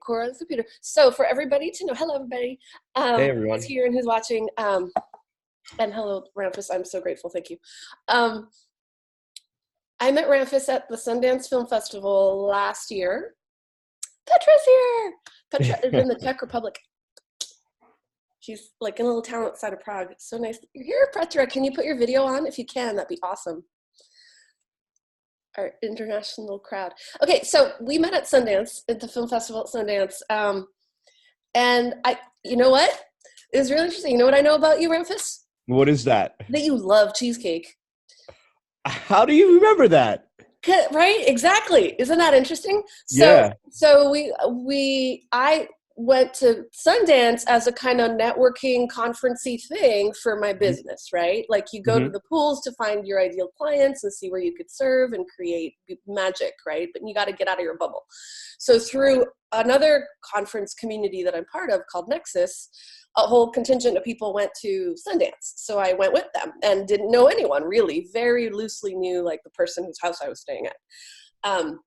Cora on the computer. So for everybody to know, hello everybody, Hey who's everyone. here and who's watching, and hello Ramfis, I'm so grateful, thank you. Um, I met Ramfis at the Sundance Film Festival last year. Petra's here! Petra is in the Czech Republic. She's like in a little town outside of Prague. It's so nice that you're here, Petra. Can you put your video on? If you can, that'd be awesome. Our international crowd. Okay, so we met at Sundance, at the film festival at Sundance. And you know what? It was really interesting. You know what I know about you, Ramfis? What is that? That you love cheesecake. How do you remember that? Right? Exactly. Isn't that interesting? So, Yeah. I went to Sundance as a kind of networking conferencey thing for my hmm business, right? Like you go to hmm the pools to find your ideal clients and see where you could serve and create magic, right? But you got to get out of your bubble. So through another conference community that I'm part of called Nexus, a whole contingent of people went to Sundance. So I went with them and didn't know anyone really, very loosely knew like the person whose house I was staying at. Um,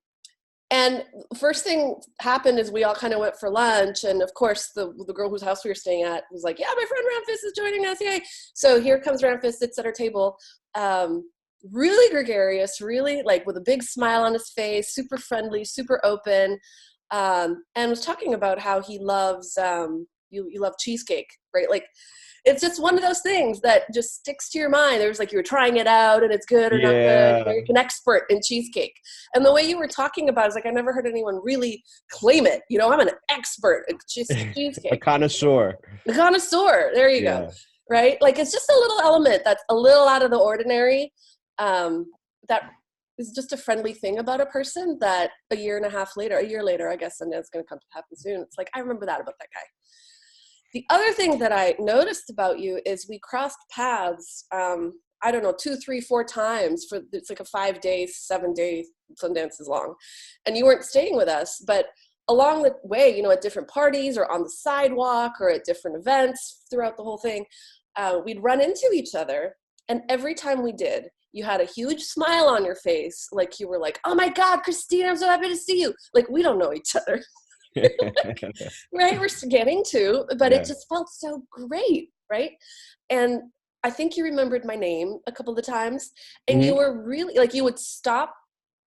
and first thing happened is we all kind of went for lunch. And of course, the girl whose house we were staying at was like, yeah, my friend Ramfis is joining us. Yay. So here comes Ramfis, sits at our table. Really gregarious, really like with a big smile on his face, super friendly, super open. And was talking about how he loves, you love cheesecake, right? Like, it's just one of those things that just sticks to your mind. There's like, you're trying it out and it's good or not good. You know, Yeah. you're an expert in cheesecake. And the way you were talking about it is like, I never heard anyone really claim it. You know, I'm an expert at A cheesecake. connoisseur. A connoisseur. There you go. Yeah. Right? Like, it's just a little element that's a little out of the ordinary. That is just a friendly thing about a person that a year later, I guess, and it's going to come to happen soon. It's like, I remember that about that guy. The other thing that I noticed about you is we crossed paths, I don't know, 2, 3, 4 times for, it's like a 5-day, 7-day, Sundance is long. And you weren't staying with us, but along the way, you know, at different parties or on the sidewalk or at different events throughout the whole thing, we'd run into each other. And every time we did, you had a huge smile on your face. Like you were like, oh my God, Christine, I'm so happy to see you. Like, we don't know each other. Right, we're getting to, but it Yeah. just felt so great, right? And I think you remembered my name a couple of times, and you hmm were really like, you would stop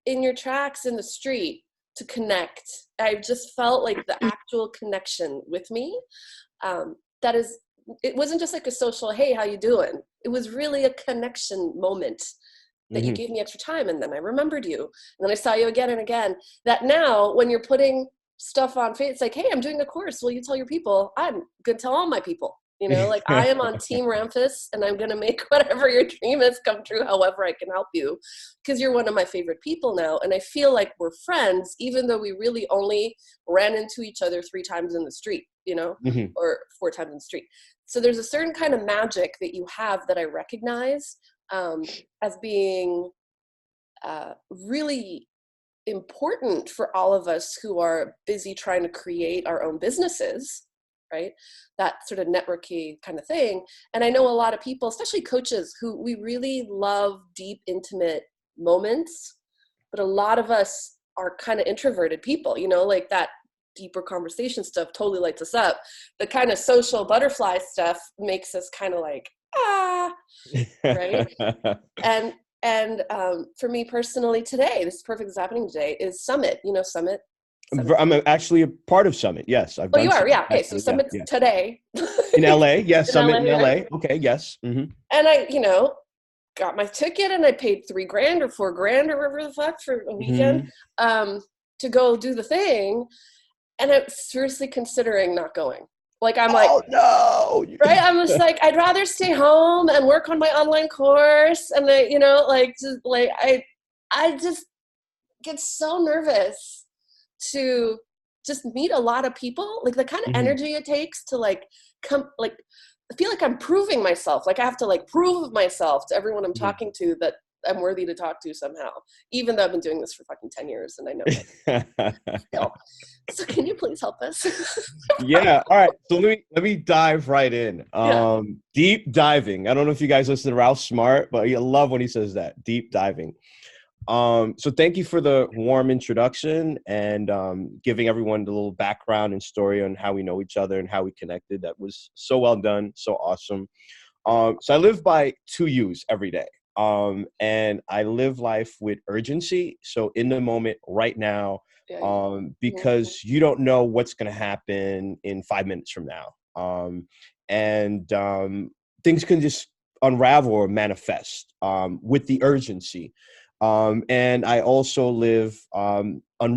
in your tracks in the street to connect. I just felt like the actual connection with me. That is, it wasn't just like a social, hey, how you doing? It was really a connection moment that you hmm gave me extra time, and then I remembered you, and then I saw you again and again. That now, when you're putting stuff on Facebook, it's like, hey, I'm doing a course. Will you tell your people? I'm gonna tell all my people. You know, like I am on Team Ramfis, and I'm gonna make whatever your dream is come true. However, I can help you, because you're one of my favorite people now, and I feel like we're friends, even though we really only ran into each other 3 times in the street. You know, hmm or 4 times in the street. So there's a certain kind of magic that you have that I recognize as being really important for all of us who are busy trying to create our own businesses, right? That sort of networky kind of thing. And I know a lot of people, especially coaches, who we really love deep, intimate moments, but a lot of us are kind of introverted people, you know, like that deeper conversation stuff totally lights us up. The kind of social butterfly stuff makes us kind of like, right? And for me personally today, this is perfect is happening today, is Summit. You know Summit? Summit. I'm actually a part of Summit. Yes, I've Oh, done you are? Summit. Yeah. Okay, so Actually, yeah, Summit's yeah. today. In LA, yes, In Summit in LA, right? LA. Okay, yes. And I, you know, got my ticket and I paid $3,000 or $4,000 or whatever the fuck for a weekend hmm to go do the thing. And I'm seriously considering not going. Like, I'm like, Oh no. right? I'm just like, I'd rather stay home and work on my online course. And I, you know, like, just like, I just get so nervous to just meet a lot of people. Like the kind of hmm energy it takes to like come, like, I feel like I'm proving myself. Like I have to like prove myself to everyone I'm hmm talking to that I'm worthy to talk to somehow, even though I've been doing this for fucking 10 years and I know that still. So can you please help us? Yeah. All right. So let me dive right in. Yeah. Deep diving. I don't know if you guys listen to Ralph Smart, but I love when he says that. Deep diving. So thank you for the warm introduction and giving everyone the little background and story on how we know each other and how we connected. That was so well done, so awesome. So I live by two U's every day. And I live life with urgency. So in the moment right now, Yeah. because you don't know what's going to happen in 5 minutes from now. And things can just unravel or manifest with the urgency. And I also live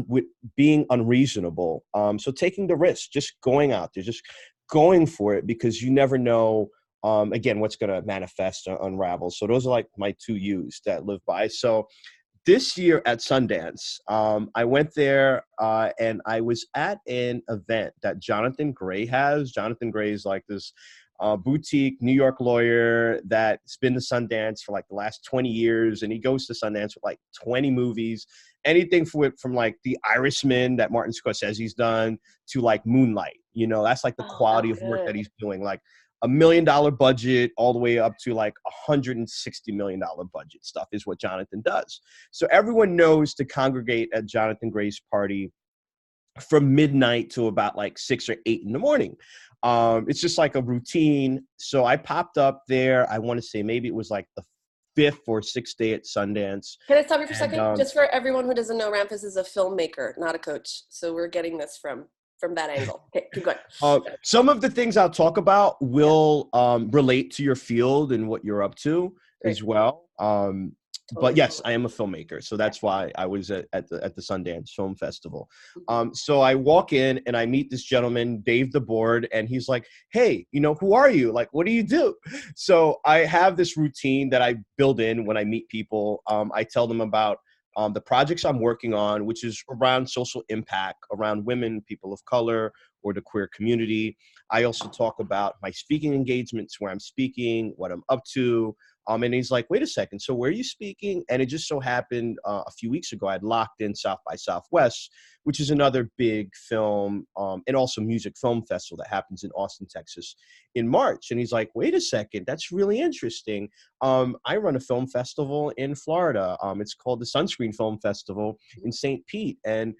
with being unreasonable. So taking the risk, just going out there, just going for it, because you never know, again, what's going to manifest or unravel. So those are like my two U's that live by. So this year at Sundance, I went there and I was at an event that Jonathan Gray has. Jonathan Gray is like this boutique New York lawyer that's been to Sundance for like the last 20 years. And he goes to Sundance with like 20 movies, anything from like The Irishman that Martin Scorsese's done to like Moonlight. You know, that's like the Oh, quality that's of work that good. he's doing. Like $1 million budget all the way up to like $160 million budget stuff is what Jonathan does. So everyone knows to congregate at Jonathan Gray's party from midnight to about like 6 or 8 in the morning. It's just like a routine. So I popped up there. I want to say maybe it was like the fifth or sixth day at Sundance. Can I stop you for a And second? Just for everyone who doesn't know, Ramfis is a filmmaker, not a coach. So we're getting this from that angle. Okay, keep going. Some of the things I'll talk about Yeah, will relate to your field and what you're up to great. as well. But Totally. yes, I am a filmmaker, so that's why I was at the Sundance Film Festival. Mhm. So I walk in and I meet this gentleman, Dave the Board, and he's like, "Hey, who are you? Like, what do you do?" So I have this routine that I build in when I meet people. I tell them about the projects I'm working on, which is around social impact, around women, people of color, or the queer community. I also talk about my speaking engagements, where I'm speaking, what I'm up to. And he's like, wait a second, so where are you speaking? And it just so happened a few weeks ago, I'd locked in South by Southwest, which is another big film and also music film festival that happens in Austin, Texas in March. And he's like, wait a second, that's really interesting. I run a film festival in Florida. It's called the Sunscreen Film Festival in St. Pete. And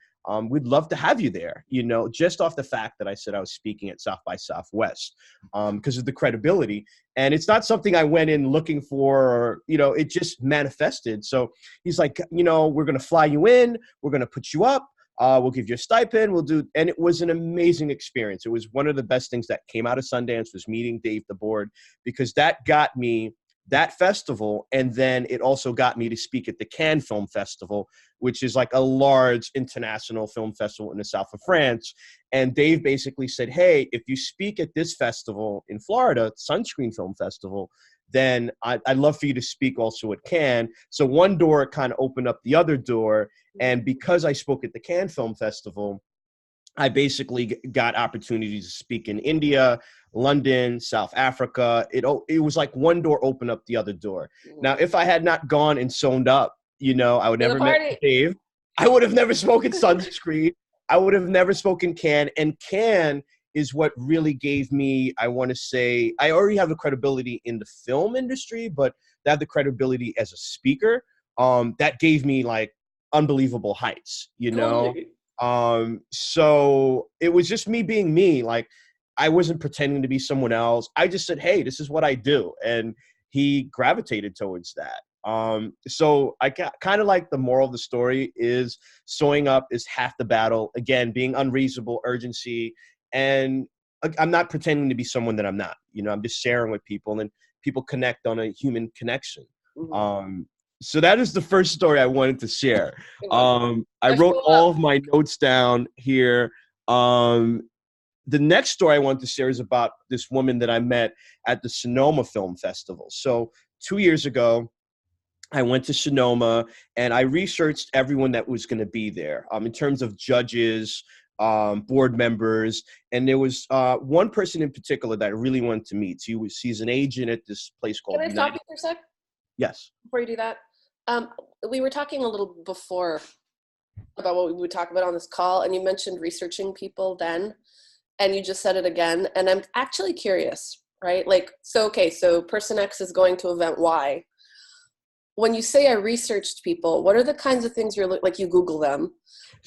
we'd love to have you there, just off the fact that I said I was speaking at South by Southwest because of the credibility. And it's not something I went in looking for, or, it just manifested. So he's like, we're going to fly you in. We're going to put you up. We'll give you a stipend. And it was an amazing experience. It was one of the best things that came out of Sundance, was meeting Dave the Board, because that got me that festival. And then it also got me to speak at the Cannes Film Festival, which is like a large international film festival in the south of France. And Dave basically said, hey, if you speak at this festival in Florida, Sunscreen Film Festival, then I'd love for you to speak also at Cannes. So one door kind of opened up the other door. And because I spoke at the Cannes Film Festival, I basically got opportunities to speak in India, London, South Africa. It was like one door opened up the other door. Now, if I had not gone and sewned up, I would To the never met party. Dave. I would have never spoken Sunscreen. I would have never spoken Cannes. And Cannes is what really gave me, I want to say, I already have the credibility in the film industry, but to have the credibility as a speaker, that gave me like unbelievable heights, Totally. So it was just me being me. Like, I wasn't pretending to be someone else. I just said, hey, this is what I do. And he gravitated towards that. So I kind of like the moral of the story is sewing up is half the battle. Again, being unreasonable, urgency. And I'm not pretending to be someone that I'm not. I'm just sharing with people, and people connect on a human connection. Mm-hmm. So that is the first story I wanted to share. Good one. I Now wrote show up. all of my notes down here. The next story I want to share is about this woman that I met at the Sonoma Film Festival. So 2 years ago, I went to Sonoma and I researched everyone that was going to be there in terms of judges, board members. And there was one person in particular that I really wanted to meet. He's an agent at this place Can called I stop United. you for a sec Yes. before you do that? We were talking a little before about what we would talk about on this call, and you mentioned researching people then, and you just said it again. And I'm actually curious, right? Like, so person X is going to event Y. when you say I researched people, what are the kinds of things like you Google them?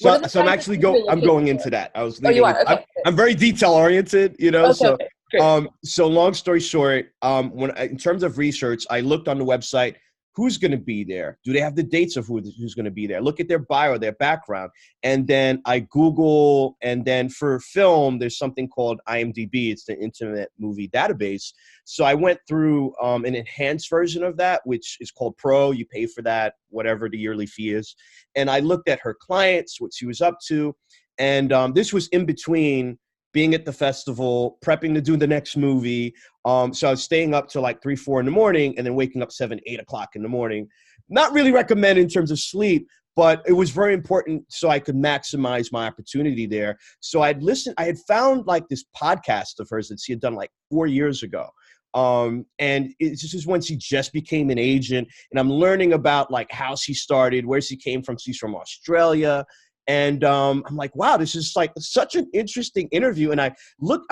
What So, are the so I'm kinds of actually things you're I'm looking going for? into that. I was Oh, you leading. are? Okay. I'm very detail oriented, you know. Okay, So, okay, great. so long story short, in terms of research, I looked on the website. Who's going to be there? Do they have the dates of who's going to be there? Look at their bio, their background, and then I Google. And then for film, there's something called IMDb. It's the Internet Movie Database. So I went through an enhanced version of that, which is called Pro. You pay for that, whatever the yearly fee is. And I looked at her clients, what she was up to, and this was in between being at the festival, prepping to do the next movie. So I was staying up till like 3, 4 in the morning and then waking up 7, 8 o'clock in the morning. Not really recommend in terms of sleep, but it was very important so I could maximize my opportunity there. So I had found like this podcast of hers that she had done like 4 years ago. And this is when she just became an agent, and I'm learning about like how she started, where she came from. She's from Australia. And I'm like, wow, this is like such an interesting interview. And I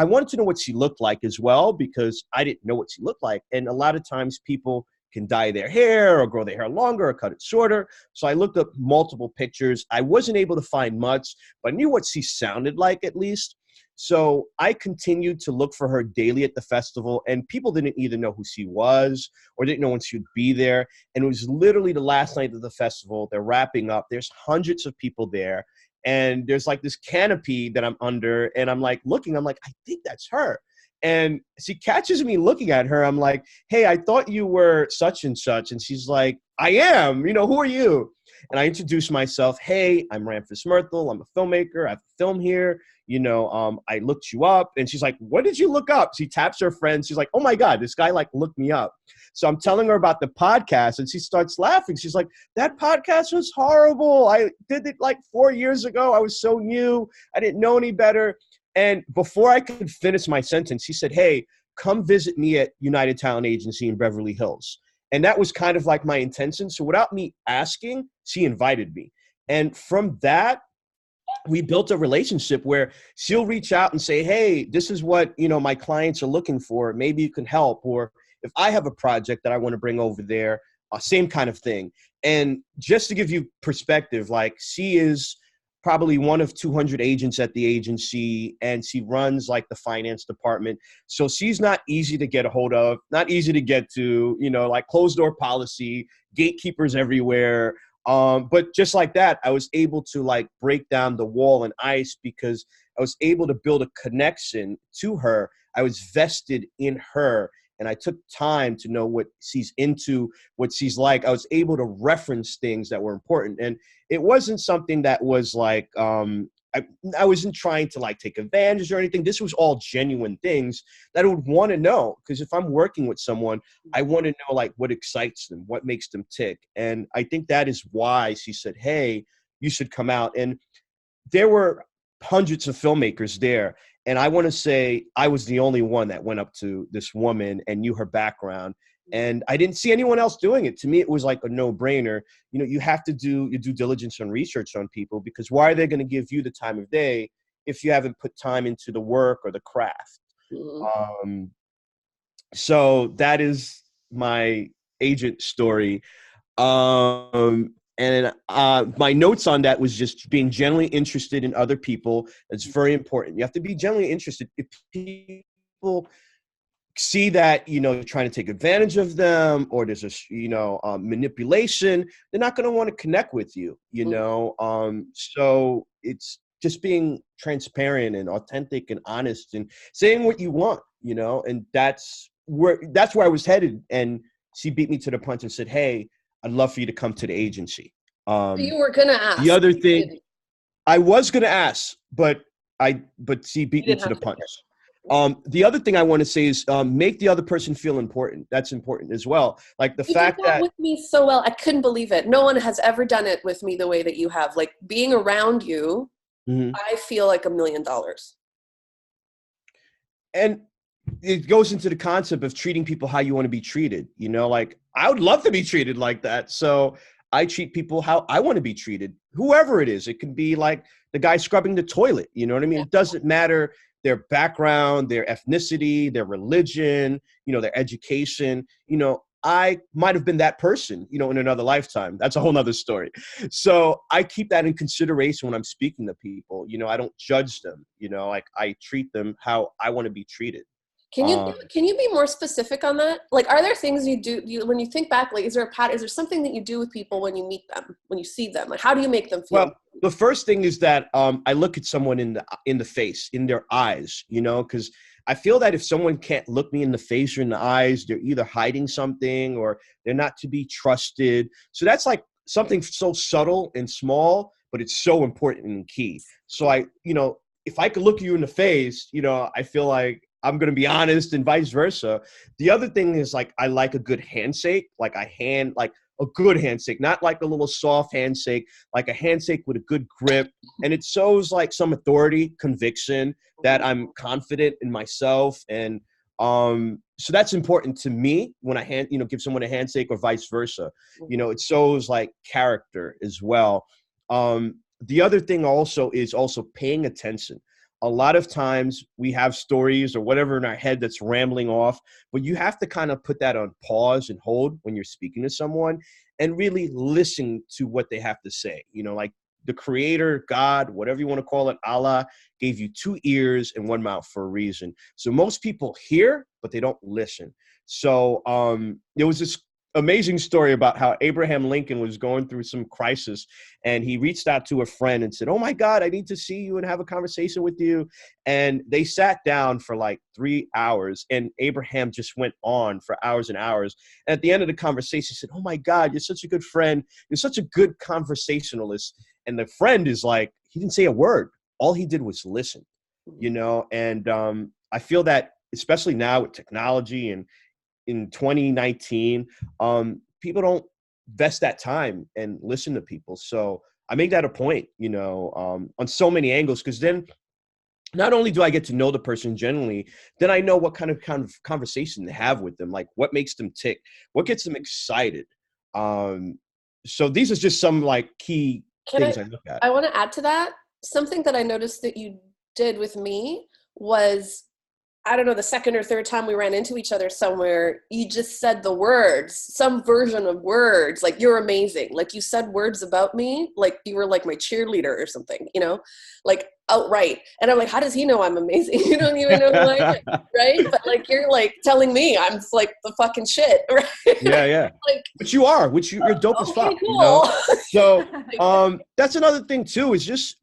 wanted to know what she looked like as well, because I didn't know what she looked like. And a lot of times people can dye their hair or grow their hair longer or cut it shorter. So I looked up multiple pictures. I wasn't able to find much, but I knew what she sounded like at least. So I continued to look for her daily at the festival, and people didn't either know who she was or didn't know when she would be there. And it was literally the last night of the festival. They're wrapping up. There's hundreds of people there. And there's like this canopy that I'm under, and I'm like looking, I'm like, I think that's her. And she catches me looking at her. I'm like, hey, I thought you were such and such. And she's like, I am, who are you? And I introduce myself. Hey, I'm Ramfis Myrthil. I'm a filmmaker. I have a film here. I looked you up. And she's like, what did you look up? She taps her friend. She's like, oh my God, this guy like looked me up. So I'm telling her about the podcast, and she starts laughing. She's like, that podcast was horrible. I did it like 4 years ago. I was so new. I didn't know any better. And before I could finish my sentence, she said, hey, come visit me at United Talent Agency in Beverly Hills. And that was kind of like my intention. So without me asking, she invited me. And from that, we built a relationship where she'll reach out and say, hey, this is what, my clients are looking for. Maybe you can help. Or if I have a project that I want to bring over there, same kind of thing. And just to give you perspective, like she is probably one of 200 agents at the agency, and she runs like the finance department. So she's not easy to get a hold of, not easy to get to, like closed door policy, gatekeepers everywhere. But just like that, I was able to like break down the wall and ice because I was able to build a connection to her. I was vested in her, and I took time to know what she's into, what she's like. I was able to reference things that were important. And it wasn't something that was like, I wasn't trying to like take advantage or anything. This was all genuine things that I would want to know. Because if I'm working with someone, I want to know like what excites them, what makes them tick. And I think that is why she said, hey, you should come out. And there were hundreds of filmmakers there. And I want to say I was the only one that went up to this woman and knew her background. And I didn't see anyone else doing it. To me, it was like a no-brainer. You have to do your due diligence and research on people, because why are they going to give you the time of day if you haven't put time into the work or the craft? Mm-hmm. So that is my agent story. And my notes on that was just being genuinely interested in other people. That's very important. You have to be genuinely interested. If people see that, you're trying to take advantage of them, or there's a, manipulation, they're not going to want to connect with you, So it's just being transparent and authentic and honest and saying what you want, and that's where I was headed. And she beat me to the punch and said, hey, I'd love for you to come to the agency. You were going to ask. The other thing I was going to ask, but she beat me to the punch. The other thing I want to say is make the other person feel important. That's important as well. Like the fact that with me so well, I couldn't believe it. No one has ever done it with me the way that you have. Like being around you, I feel like $1 million. And it goes into the concept of treating people how you want to be treated. Like I would love to be treated like that. So I treat people how I want to be treated, whoever it is. It can be like the guy scrubbing the toilet. You know what I mean? Yeah. It doesn't matter their background, their ethnicity, their religion, their education. I might have been that person, you know, in another lifetime. That's a whole nother story. So I keep that in consideration when I'm speaking to people. You know, I don't judge them, you know, like I treat them how I want to be treated. Can you be more specific on that? Like, are there things you do when you think back? Like, is there something that you do with people when you meet them, when you see them? Like, how do you make them feel? Well, the first thing is that I look at someone in the face, in their eyes, you know, because I feel that if someone can't look me in the face or in the eyes, they're either hiding something or they're not to be trusted. So that's like something so subtle and small, but it's so important and key. So you know, if I could look you in the face, you know, I feel like I'm going to be honest and vice versa. The other thing is like, I like a good handshake, like a good handshake, not like a little soft handshake, like a handshake with a good grip. And it shows like some authority, conviction, that I'm confident in myself. And so that's important to me when I give someone a handshake or vice versa. You know, it shows like character as well. The other thing also is also paying attention. A lot of times we have stories or whatever in our head that's rambling off, but you have to kind of put that on pause and hold when you're speaking to someone and really listen to what they have to say. You know, like the creator, God, whatever you want to call it, Allah, gave you 2 ears and 1 mouth for a reason. So most people hear, but they don't listen. So there was this amazing story about how Abraham Lincoln was going through some crisis, and he reached out to a friend and said, "Oh my God, I need to see you and have a conversation with you." And they sat down for like 3 hours, and Abraham just went on for hours and hours. And at the end of the conversation, he said, "Oh my God, you're such a good friend. You're such a good conversationalist." And the friend is like, he didn't say a word. All he did was listen, you know? And I feel that especially now with technology and in 2019, people don't invest that time and listen to people. So I make that a point, you know, on so many angles, because then not only do I get to know the person generally, then I know what kind of conversation to have with them, like what makes them tick, what gets them excited. So these are just some like key things I look at. I want to add to that. Something that I noticed that you did with me was, I don't know, the second or third time we ran into each other somewhere, you just said the words, some version of words, like, "You're amazing." Like, you said words about me, like you were like my cheerleader or something, you know, like outright. And I'm like, how does he know I'm amazing? You don't even know who I am, right? But like, you're like telling me I'm like the fucking shit, right? Yeah. Like, but you are, you're dope as fuck, cool. you know? So that's another thing too, is just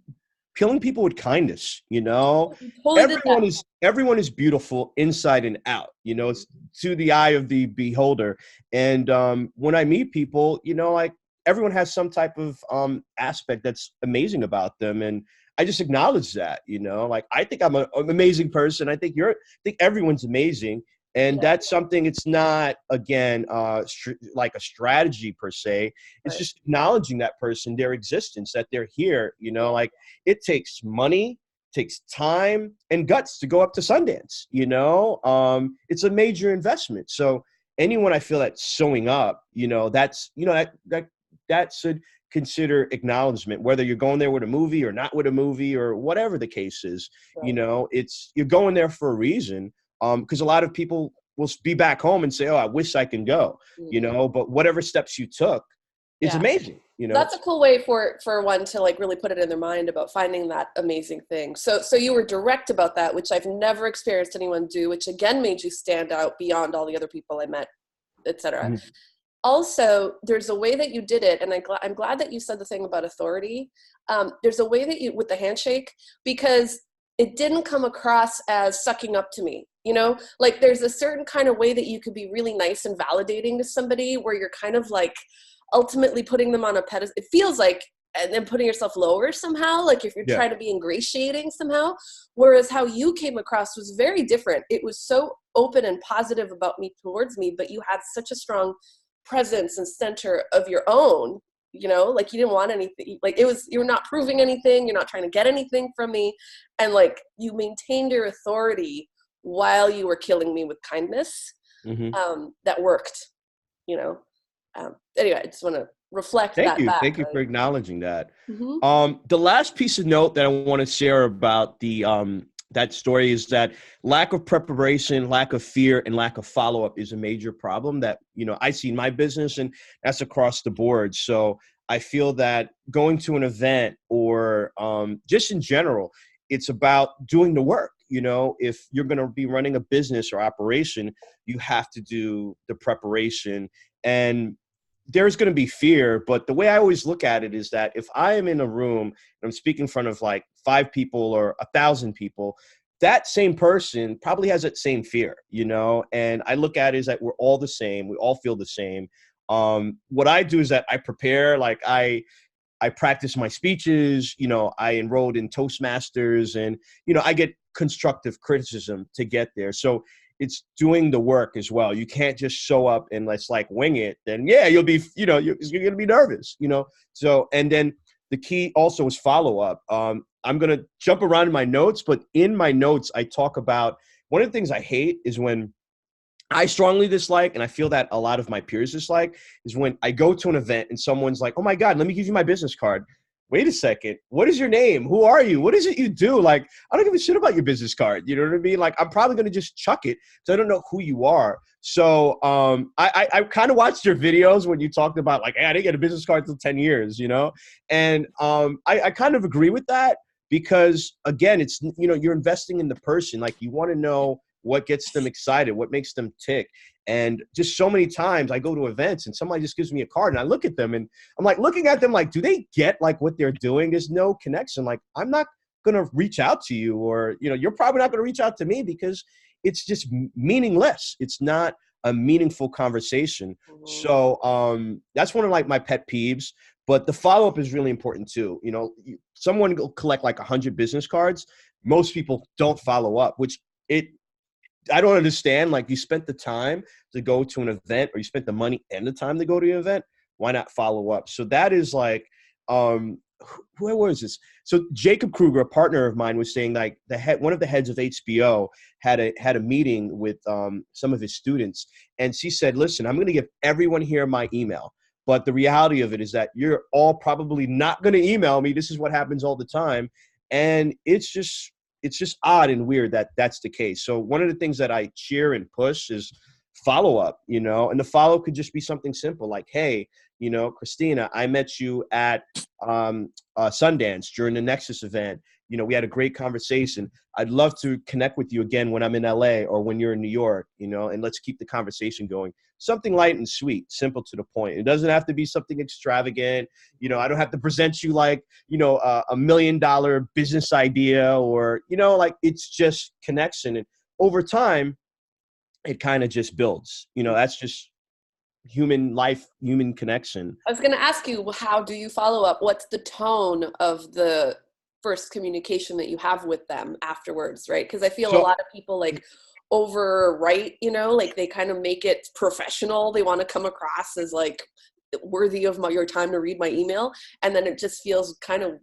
killing people with kindness, you know? Totally Everyone is beautiful inside and out, you know, it's to the eye of the beholder. And when I meet people, you know, like everyone has some type of aspect that's amazing about them. And I just acknowledge that, you know, like I think I'm an amazing person. I think everyone's amazing. And that's something, it's not, again, like a strategy per se. It's just acknowledging that person, their existence, that they're here, you know, like it takes money, takes time and guts to go up to Sundance, you know, it's a major investment. So anyone I feel that's showing up, you know, that's, you know, that should consider acknowledgement, whether you're going there with a movie or not with a movie or whatever the case is, you know, you're going there for a reason. Because a lot of people will be back home and say, "Oh, I wish I can go," you know, but whatever steps you took is amazing, you know. That's a cool way for one to like really put it in their mind about finding that amazing thing. So you were direct about that, which I've never experienced anyone do, which again made you stand out beyond all the other people I met, etc. Mm-hmm. Also, there's a way that you did it, and I'm glad that you said the thing about authority. There's a way that you, with the handshake, because it didn't come across as sucking up to me. You know, like there's a certain kind of way that you could be really nice and validating to somebody where you're kind of like ultimately putting them on a pedestal. It feels like, and then putting yourself lower somehow, like if you're trying to be ingratiating somehow. Whereas how you came across was very different. It was so open and positive about me, towards me, but you had such a strong presence and center of your own, you know, like you didn't want anything, like it was, you're not proving anything, you're not trying to get anything from me, and like you maintained your authority while you were killing me with kindness. That worked, you know. Anyway, I just want to reflect that back. Thank you for acknowledging that. The last piece of note that I want to share about the that story is that lack of preparation, lack of fear, and lack of follow-up is a major problem that, I see in my business, and that's across the board. So I feel that going to an event or just in general, it's about doing the work. If you're going to be running a business or operation, you have to do the preparation. And there's going to be fear, but the way I always look at it is that if I am in a room and I'm speaking in front of like 5 people or 1,000 people, that same person probably has that same fear, and I look at it as that we're all the same. We all feel the same. What I do is that I prepare, like I practice my speeches, I enrolled in Toastmasters, and, I get constructive criticism to get there. So it's doing the work as well. You can't just show up and let's like wing it. Then yeah, you'll be, you're going to be nervous, So, and then the key also is follow up. I'm going to jump around in my notes, but in my notes, I talk about one of the things I hate is when I strongly dislike, and I feel that a lot of my peers dislike, is when I go to an event and someone's like, oh my God, let me give you my business card. Wait a second. What is your name? Who are you? What is it you do? Like, I don't give a shit about your business card. You know what I mean? Like, I'm probably going to just chuck it because I don't know who you are. So I kind of watched your videos when you talked about like, hey, I didn't get a business card until 10 years, And I kind of agree with that because, again, it's, you're investing in the person. Like, you want to know what gets them excited, what makes them tick. And just so many times I go to events and somebody just gives me a card and I look at them and I'm like looking at them like, do they get like what they're doing? There's no connection. Like, I'm not going to reach out to you, or, you're probably not going to reach out to me because it's just meaningless. It's not a meaningful conversation. Mm-hmm. So that's one of like my pet peeves, but the follow-up is really important too. Someone will collect like 100 business cards. Most people don't follow up, which I don't understand. Like, you spent the time to go to an event, or you spent the money and the time to go to an event. Why not follow up? So that is like, where was this? So Jacob Kruger, a partner of mine, was saying like one of the heads of HBO had a meeting with some of his students, and she said, "Listen, I'm going to give everyone here my email, but the reality of it is that you're all probably not going to email me. This is what happens all the time, and it's just odd and weird that that's the case." So one of the things that I cheer and push is follow up, and the follow could just be something simple like, hey, Christina, I met you at Sundance during the Nexus event. We had a great conversation. I'd love to connect with you again when I'm in LA or when you're in New York, and let's keep the conversation going. Something light and sweet, simple to the point. It doesn't have to be something extravagant. I don't have to present you like, a $1 million business idea or, like, it's just connection. And over time, it kind of just builds, that's just human life, human connection. I was going to ask you, how do you follow up? What's the tone of the first communication that you have with them afterwards, right? Because I feel a lot of people like overwrite, like they kind of make it professional. They want to come across as like worthy of your time to read my email. And then it just feels kind of,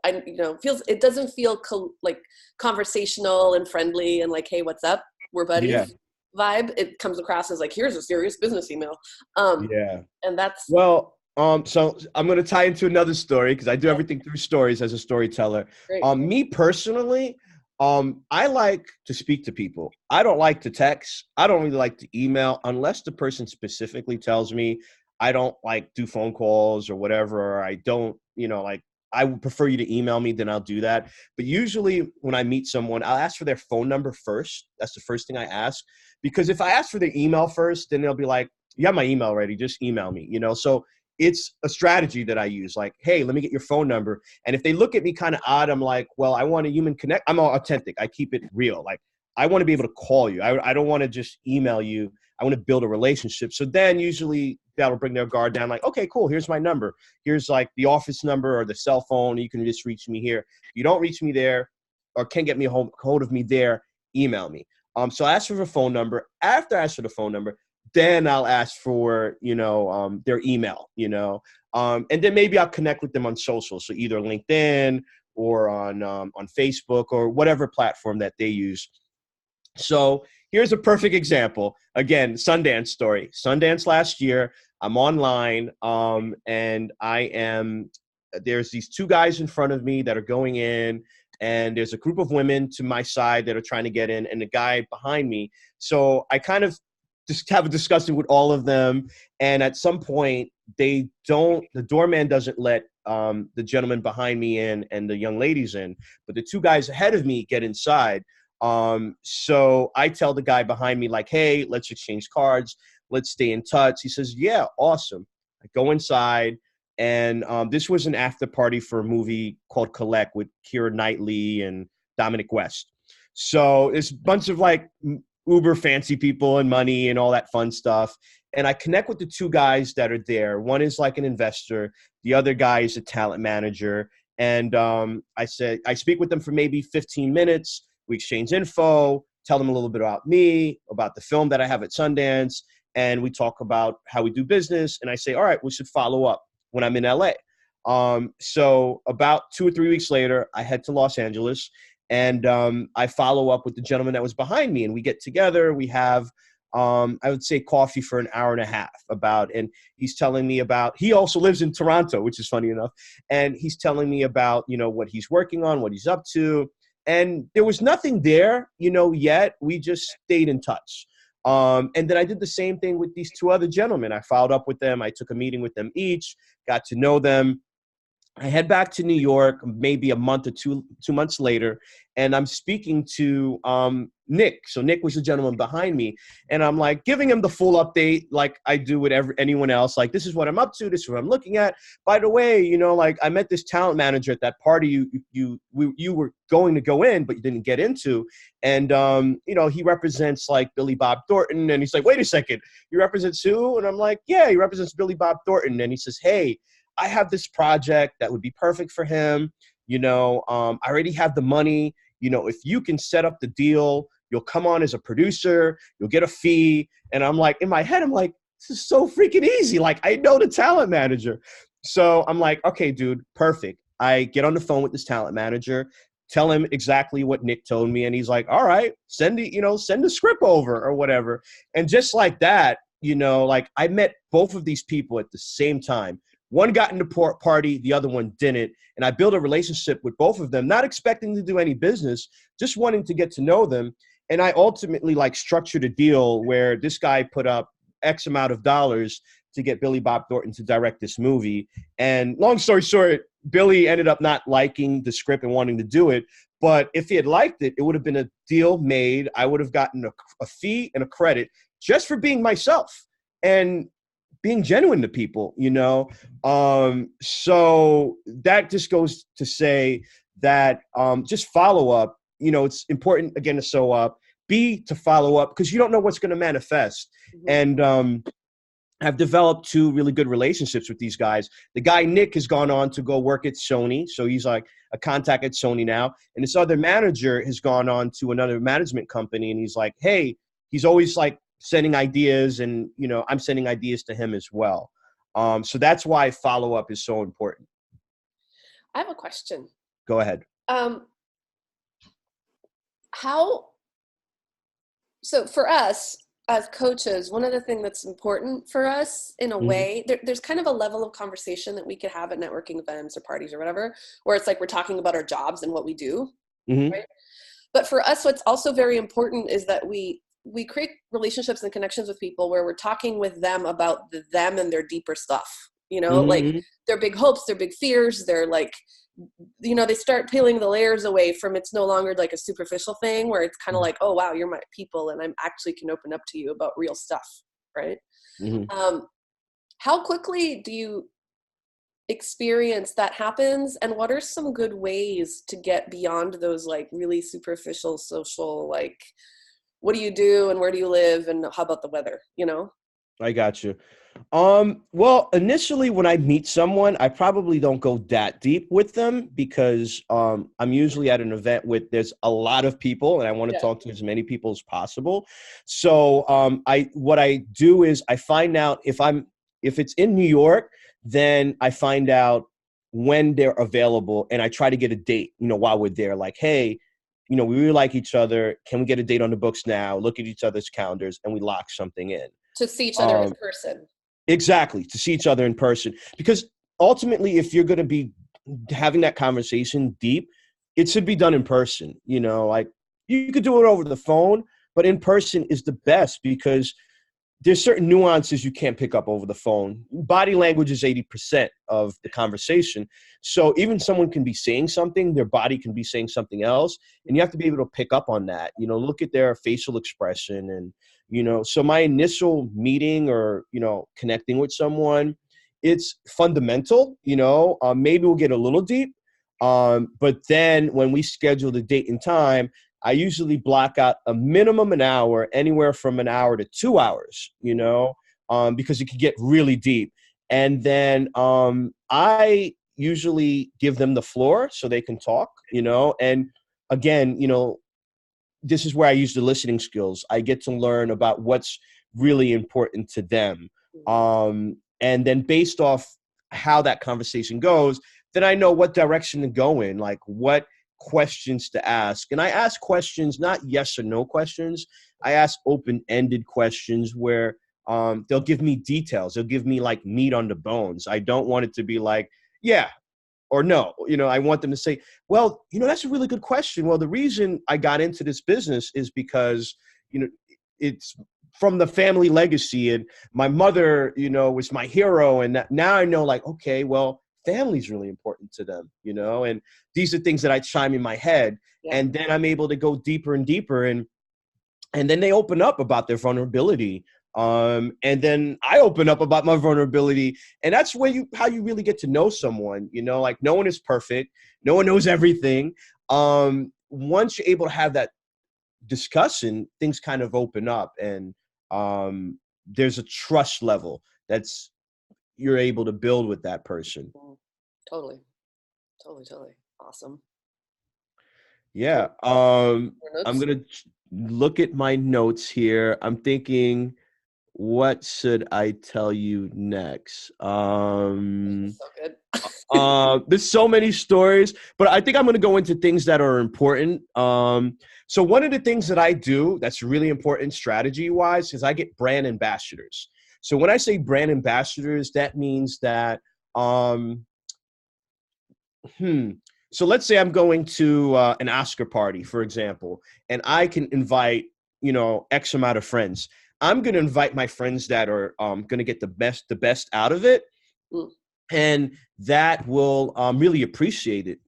it doesn't feel like conversational and friendly and like, hey, what's up? We're buddies. Yeah. Vibe. It comes across as like, here's a serious business email. And that's so I'm going to tie into another story because I do everything through stories as a storyteller. Great. Me personally, I like to speak to people. I don't like to text. I don't really like to email unless the person specifically tells me. I don't like do phone calls or whatever, or I don't, I would prefer you to email me, then I'll do that. But usually when I meet someone, I'll ask for their phone number first. That's the first thing I ask. Because if I ask for their email first, then they'll be like, you have my email already, just email me, So it's a strategy that I use. Like, hey, let me get your phone number. And if they look at me kind of odd, I'm like, well, I want a human connect. I'm authentic. I keep it real. Like, I want to be able to call you. I don't want to just email you. I want to build a relationship. So then usually that'll bring their guard down. Like, okay, cool. Here's my number. Here's like the office number or the cell phone. You can just reach me here. If you don't reach me there or can't get me hold of me there, email me. So I ask for the phone number. After I ask for the phone number, then I'll ask for, their email, and then maybe I'll connect with them on social. So either LinkedIn or on Facebook or whatever platform that they use. So here's a perfect example. Again, Sundance story. Sundance last year, I'm online, and there's these 2 guys in front of me that are going in, and there's a group of women to my side that are trying to get in, and the guy behind me. So I kind of just have a discussion with all of them, and at some point the doorman doesn't let the gentleman behind me in and the young ladies in, but the two guys ahead of me get inside. So I tell the guy behind me, like, hey, let's exchange cards, let's stay in touch. He says, yeah, awesome. I go inside, and this was an after party for a movie called Collect with Keira Knightley and Dominic West. So it's a bunch of like uber fancy people and money and all that fun stuff. And I connect with the two guys that are there. One is like an investor. The other guy is a talent manager. And I speak with them for maybe 15 minutes. We exchange info, tell them a little bit about me, about the film that I have at Sundance. And we talk about how we do business. And I say, all right, we should follow up when I'm in LA. So about 2 or 3 weeks later, I head to Los Angeles, and I follow up with the gentleman that was behind me, and we get together. We have, I would say, coffee for an hour and a half and he's telling me about, he also lives in Toronto, which is funny enough. And he's telling me about, what he's working on, what he's up to. And there was nothing there, yet. We just stayed in touch. And then I did the same thing with these two other gentlemen. I followed up with them. I took a meeting with them each, got to know them. I head back to New York maybe a month or two months later, and I'm speaking to Nick. So Nick was the gentleman behind me, and I'm like giving him the full update like I do with anyone else. Like, this is what I'm up to. This is what I'm looking at. By the way, like I met this talent manager at that party you were going to go in, but you didn't get into. And, he represents like Billy Bob Thornton. And he's like, wait a second, he represents who? And I'm like, yeah, he represents Billy Bob Thornton. And he says, hey, I have this project that would be perfect for him. I already have the money. If you can set up the deal, you'll come on as a producer, you'll get a fee. And I'm like, in my head, I'm like, this is so freaking easy. Like, I know the talent manager. So I'm like, okay, dude, perfect. I get on the phone with this talent manager, tell him exactly what Nick told me. And he's like, all right, send the script over or whatever. And just like that, like I met both of these people at the same time. One got into party, the other one didn't. And I built a relationship with both of them, not expecting to do any business, just wanting to get to know them. And I ultimately like structured a deal where this guy put up X amount of dollars to get Billy Bob Thornton to direct this movie. And long story short, Billy ended up not liking the script and wanting to do it. But if he had liked it, it would have been a deal made. I would have gotten a fee and a credit just for being myself and being genuine to people, So that just goes to say that just follow up. It's important, again, to show up, to follow up, because you don't know what's going to manifest. Mm-hmm. And I've developed 2 really good relationships with these guys. The guy, Nick, has gone on to go work at Sony. So he's like a contact at Sony now. And this other manager has gone on to another management company. And he's like, hey, he's always like sending ideas, and I'm sending ideas to him as well. So that's why follow-up is so important. I have a question. Go ahead. So for us as coaches, one of the things that's important for us in a way, there's kind of a level of conversation that we could have at networking events or parties or whatever, where it's like we're talking about our jobs and what we do, right? But for us, what's also very important is that we create relationships and connections with people where we're talking with them about them and their deeper stuff, like their big hopes, their big fears. They're like, they start peeling the layers away from, it's no longer like a superficial thing where it's kind of like, oh, wow, you're my people. And I'm actually can open up to you about real stuff. Right. How quickly do you experience that happens? And what are some good ways to get beyond those like really superficial social, like, what do you do and where do you live and how about the weather, I got you. Well, initially when I meet someone, I probably don't go that deep with them because I'm usually at an event with there's a lot of people and I want to talk to as many people as possible. So what I do is I find out if it's in New York, then I find out when they're available and I try to get a date, while we're there, like, hey, we really like each other. Can we get a date on the books now? Look at each other's calendars and we lock something in. To see each other in person. Exactly. To see each other in person. Because ultimately, if you're going to be having that conversation deep, it should be done in person. Like you could do it over the phone, but in person is the best because there's certain nuances you can't pick up over the phone. Body language is 80% of the conversation. So even someone can be saying something, their body can be saying something else, and you have to be able to pick up on that. Look at their facial expression. And, so my initial meeting or, connecting with someone, it's fundamental. Maybe we'll get a little deep. But then when we schedule the date and time, I usually block out a minimum an hour, anywhere from an hour to 2 hours, because it can get really deep. And then I usually give them the floor so they can talk, and again, this is where I use the listening skills. I get to learn about what's really important to them. And then based off how that conversation goes, then I know what direction to go in, like what questions to ask. And I ask questions, not yes or no questions. I ask open-ended questions where they'll give me details. They'll give me like meat on the bones. I don't want it to be like, yeah or no. I want them to say, well, that's a really good question. Well, the reason I got into this business is because, it's from the family legacy, and my mother, was my hero. And now I know, like, okay, well, family's really important to them, and these are things that I chime in my head. Yeah. And then I'm able to go deeper and deeper, and then they open up about their vulnerability. And then I open up about my vulnerability, and that's how you really get to know someone. Like no one is perfect, no one knows everything. Once you're able to have that discussion, things kind of open up, and there's a trust level that's you're able to build with that person. Totally. Awesome. Yeah. I'm gonna look at my notes here. I'm thinking, what should I tell you next? So good. There's so many stories, but I think I'm gonna go into things that are important. So one of the things that I do that's really important strategy-wise is I get brand ambassadors. So when I say brand ambassadors, that means that, so let's say I'm going to an Oscar party, for example, and I can invite, X amount of friends. I'm going to invite my friends that are going to get the best out of it. And that will really appreciate it.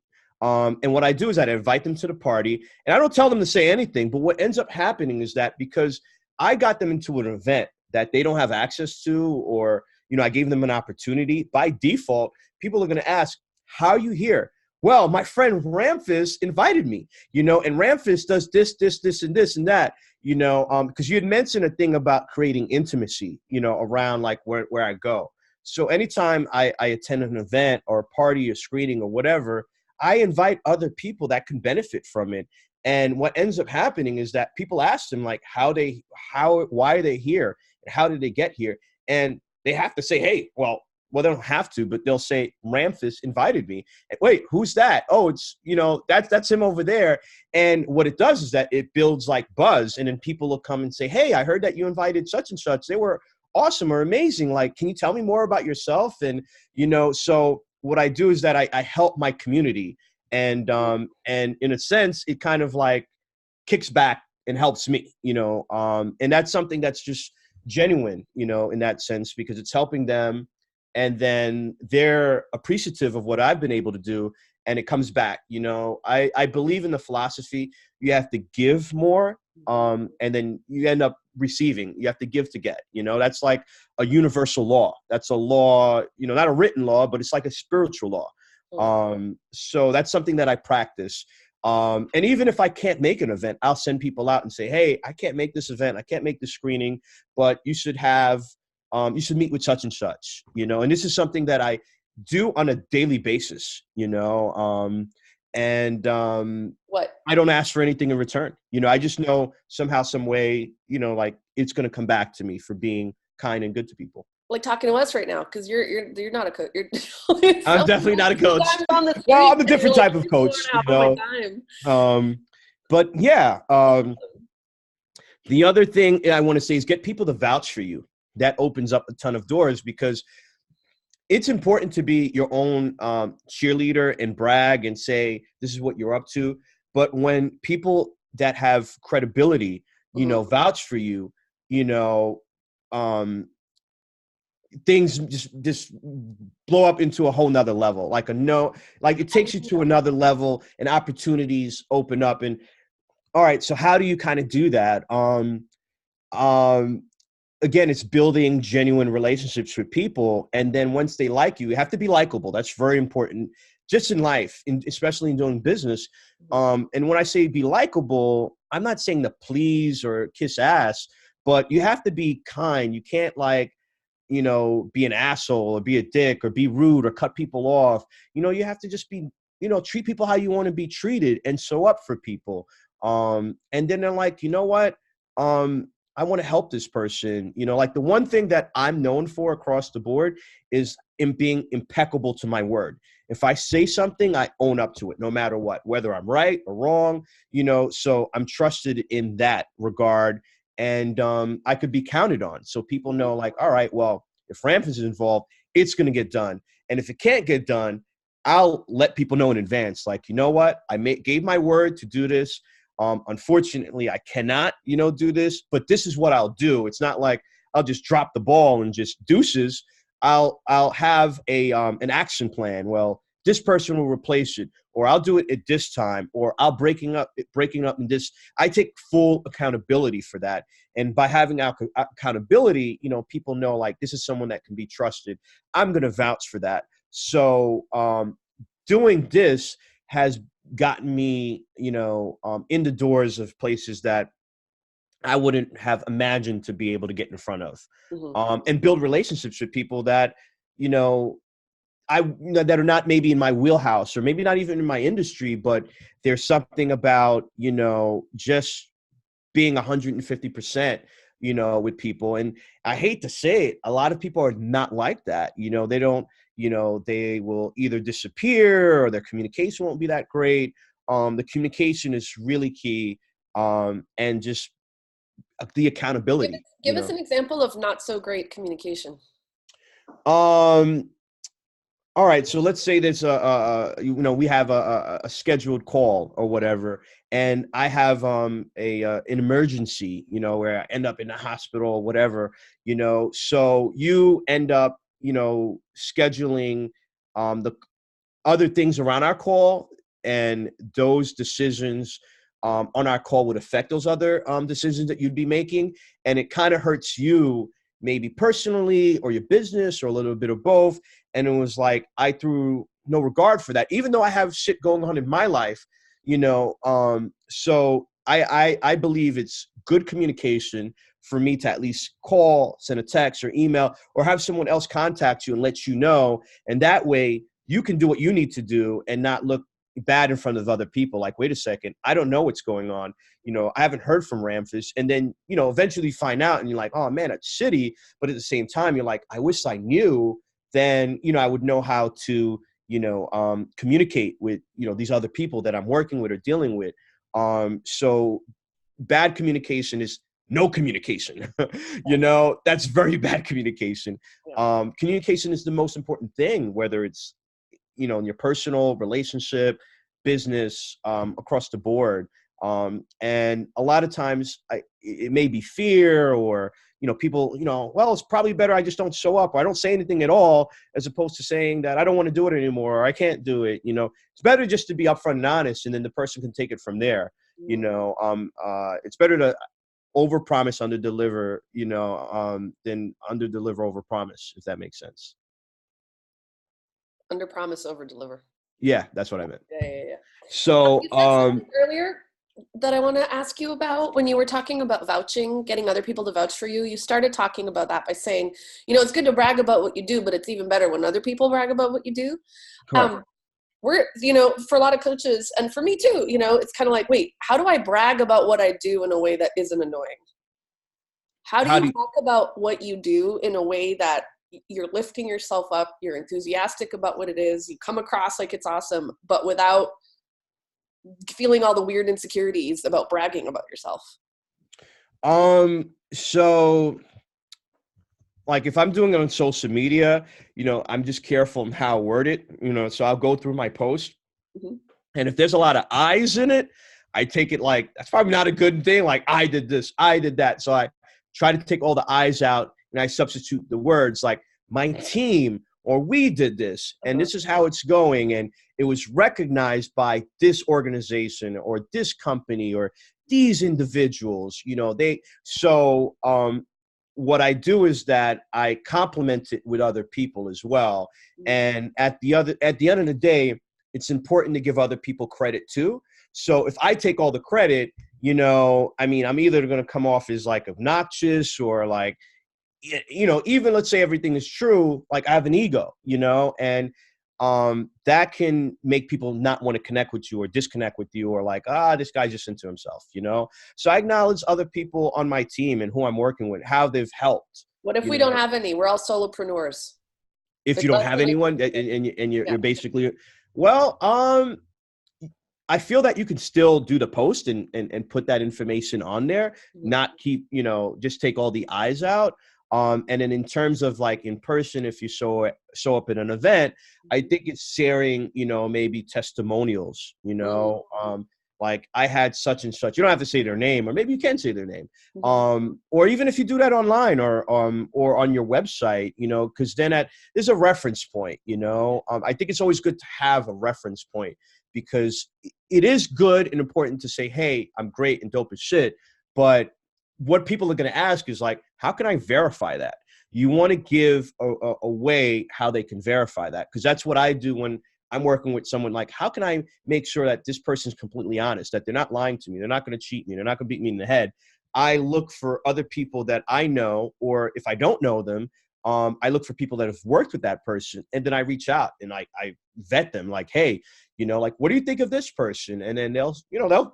And what I do is I invite them to the party, and I don't tell them to say anything. But what ends up happening is that because I got them into an event that they don't have access to, or, I gave them an opportunity, by default, people are going to ask, how are you here? Well, my friend Ramfis invited me, and Ramfis does this, and this, and that, because you had mentioned a thing about creating intimacy, around like where I go. So anytime I attend an event or a party or screening or whatever, I invite other people that can benefit from it. And what ends up happening is that people ask them like why are they here? And how did they get here? And they have to say, hey, well, they don't have to, but they'll say, Ramfis invited me. And, wait, who's that? Oh, it's, that's him over there. And what it does is that it builds like buzz. And then people will come and say, hey, I heard that you invited such and such. They were awesome or amazing. Like, can you tell me more about yourself? And, so what I do is that I help my community. And in a sense, it kind of like kicks back and helps me, and that's something that's just genuine, in that sense, because it's helping them. And then they're appreciative of what I've been able to do, and it comes back. I believe in the philosophy, you have to give more, and then you end up receiving. You have to give to get. That's like a universal law. That's a law, not a written law, but it's like a spiritual law. So that's something that I practice. And even if I can't make an event, I'll send people out and say, hey, I can't make this event, I can't make this screening, but you should meet with such and such, and this is something that I do on a daily basis, and I don't ask for anything in return. I just know somehow, some way, like it's going to come back to me for being kind and good to people. Like talking to us right now, because you're not a coach. I'm definitely not a coach. Well, I'm a different type of coach. But yeah, the other thing I want to say is get people to vouch for you. That opens up a ton of doors, because it's important to be your own cheerleader and brag and say this is what you're up to. But when people that have credibility, Mhm. vouch for you, you know, um, things just blow up into a whole nother level. Like like it takes you to another level, and opportunities open up. And all right, so how do you kind of do that? Um, Again, it's building genuine relationships with people. And then once they like you, you have to be likable. That's very important just in life, especially in doing business. And when I say be likable, I'm not saying to please or kiss ass, but you have to be kind. You can't be an asshole or be a dick or be rude or cut people off. You have to just be, treat people how you want to be treated and show up for people. And then they're like, you know what? I want to help this person. Like the one thing that I'm known for across the board is in being impeccable to my word. If I say something, I own up to it, no matter what, whether I'm right or wrong, so I'm trusted in that regard. And I could be counted on. So people know, like, all right, well, if Ramfis is involved, it's going to get done. And if it can't get done, I'll let people know in advance, like, you know what, gave my word to do this. Unfortunately, I cannot, do this, but this is what I'll do. It's not like I'll just drop the ball and just deuces. I'll have an action plan. Well, this person will replace it, or I'll do it at this time, or I'll breaking up in this. I take full accountability for that. And by having accountability, people know, like, this is someone that can be trusted. I'm going to vouch for that. So doing this has gotten me, in the doors of places that I wouldn't have imagined to be able to get in front of, Mhm. and build relationships with people that, that are not maybe in my wheelhouse or maybe not even in my industry, but there's something about, just being 150%, with people. And I hate to say it, a lot of people are not like that. They don't, they will either disappear or their communication won't be that great. The communication is really key. And just the Give, accountability, give us an example of not so great communication. Um, all right, so let's say there's we have a scheduled call or whatever, and I have an emergency, where I end up in the hospital or whatever, so you end up, scheduling the other things around our call, and those decisions on our call would affect those other decisions that you'd be making. And it kind of hurts you, maybe personally or your business or a little bit of both. And it was like, I threw no regard for that, even though I have shit going on in my life, so I believe it's good communication for me to at least call, send a text or email, or have someone else contact you and let you know. And that way you can do what you need to do and not look bad in front of other people. Like, wait a second, I don't know what's going on. I haven't heard from Ramfis. And then, eventually find out and you're like, oh man, it's shitty. But at the same time, you're like, I wish I knew. Then, I would know how to, communicate with, these other people that I'm working with or dealing with. So bad communication is no communication. That's very bad communication. Yeah. Communication is the most important thing, whether it's, in your personal relationship, business, across the board. And a lot of times it may be fear or, people, well, it's probably better I just don't show up or I don't say anything at all, as opposed to saying that I don't want to do it anymore or I can't do it. It's better just to be upfront and honest, and then the person can take it from there. It's better to overpromise, underdeliver, than underdeliver, overpromise, if that makes sense. Under promise, over deliver. Yeah, that's what I meant. Yeah. So, You said something earlier that I want to ask you about when you were talking about vouching, getting other people to vouch for you. You started talking about that by saying, it's good to brag about what you do, but it's even better when other people brag about what you do. correct. We're, for a lot of coaches, and for me too, it's kind of like, wait, how do I brag about what I do in a way that isn't annoying? How do How do you you, talk about what you do in a way that you're lifting yourself up, you're enthusiastic about what it is, you come across like it's awesome, but without feeling all the weird insecurities about bragging about yourself? so like if I'm doing it on social media, I'm just careful in how I word it, so I'll go through my post. Mhm. And if there's a lot of I's in it, I take it like that's probably not a good thing. Like I did this, I did that. So I try to take all the I's out and I substitute the words like my team or we did this and Uh-huh. this is how it's going. And it was recognized by this organization or this company or these individuals, what I do is that I complement it with other people as well. Mhm. And at the end of the day, it's important to give other people credit too. So if I take all the credit, I mean, I'm either going to come off as like obnoxious or like, even let's say everything is true, like I have an ego, and that can make people not want to connect with you or disconnect with you or like, this guy's just into himself. So I acknowledge other people on my team and who I'm working with, how they've helped. What if we don't have any? We're all solopreneurs. If It you don't does have really, anyone and yeah. you're basically, well, I feel that you can still do the post and put that information on there, Mhm. not keep, just take all the eyes out. And then in terms of like in person, if you show up at an event, I think it's sharing, maybe testimonials, like I had such and such. You don't have to say their name, or maybe you can say their name. Mhm. Or even if you do that online or on your website, because then there's a reference point, I think it's always good to have a reference point because it is good and important to say, hey, I'm great and dope as shit. But what people are going to ask is like, how can I verify that? You want to give a way how they can verify that. Because that's what I do when I'm working with someone. Like, how can I make sure that this person's completely honest, that they're not lying to me, they're not going to cheat me, they're not going to beat me in the head. I look for other people that I know, or if I don't know them, I look for people that have worked with that person, and then I reach out and I vet them. Like, hey, like, what do you think of this person? And then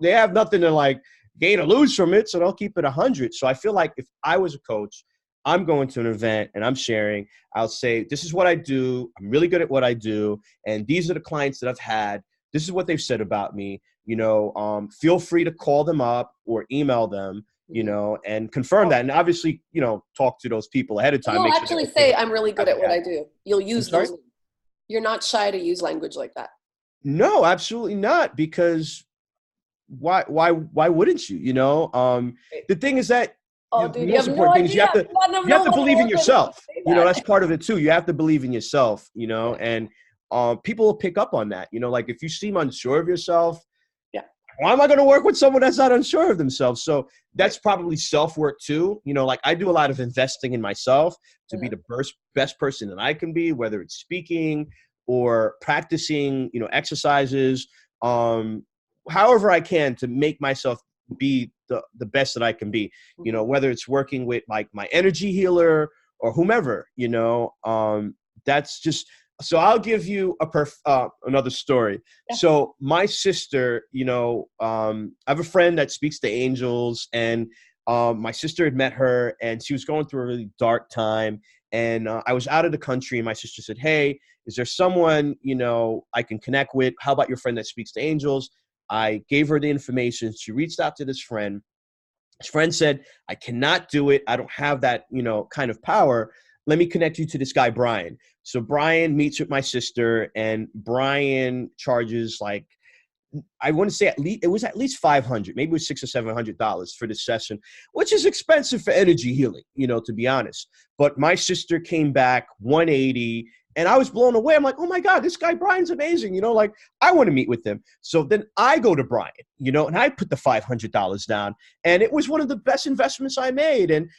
they have nothing to like gain or lose from it, so they'll keep it 100. So I feel like if I was a coach, I'm going to an event and I'm sharing, I'll say, this is what I do. I'm really good at what I do. And these are the clients that I've had. This is what they've said about me. Feel free to call them up or email them, Mhm. and confirm that. And obviously, talk to those people ahead of time. You'll Make sure they're actually okay say, with I'm really good having at what that. I do. You'll I'm use sorry? those. You're not shy to use language like that. No, absolutely not. Because why wouldn't you? The thing is that Oh, the dude, you most have no important thing is idea. None of you have no to one believe in organ can yourself. say that. That's part of it too. You have to believe in yourself, Yeah. and people will pick up on that. Like if you seem unsure of yourself, Yeah. why am I going to work with someone that's not unsure of themselves? So that's Right. probably self-work too. Like I do a lot of investing in myself to be Uh-huh. the best person that I can be, whether it's speaking or practicing, exercises, however I can to make myself be the best that I can be, Mhm. whether it's working with like my energy healer or whomever, that's just, so I'll give you another story. Yeah. So my sister, I have a friend that speaks to angels, and my sister had met her, and she was going through a really dark time. And I was out of the country, and my sister said, "Hey, is there someone I can connect with? How about your friend that speaks to angels?" I gave her the information. She reached out to this friend. His friend said, "I cannot do it. I don't have that kind of power. Let me connect you to this guy, Brian." So Brian meets with my sister, and Brian charges like, I want to say at least 500, maybe it was $600 or $700 for this session, which is expensive for energy healing, to be honest. But my sister came back 180, and I was blown away. I'm like, oh my God, this guy Brian's amazing. Like I want to meet with him. So then I go to Brian, and I put the $500 down, and it was one of the best investments I made. And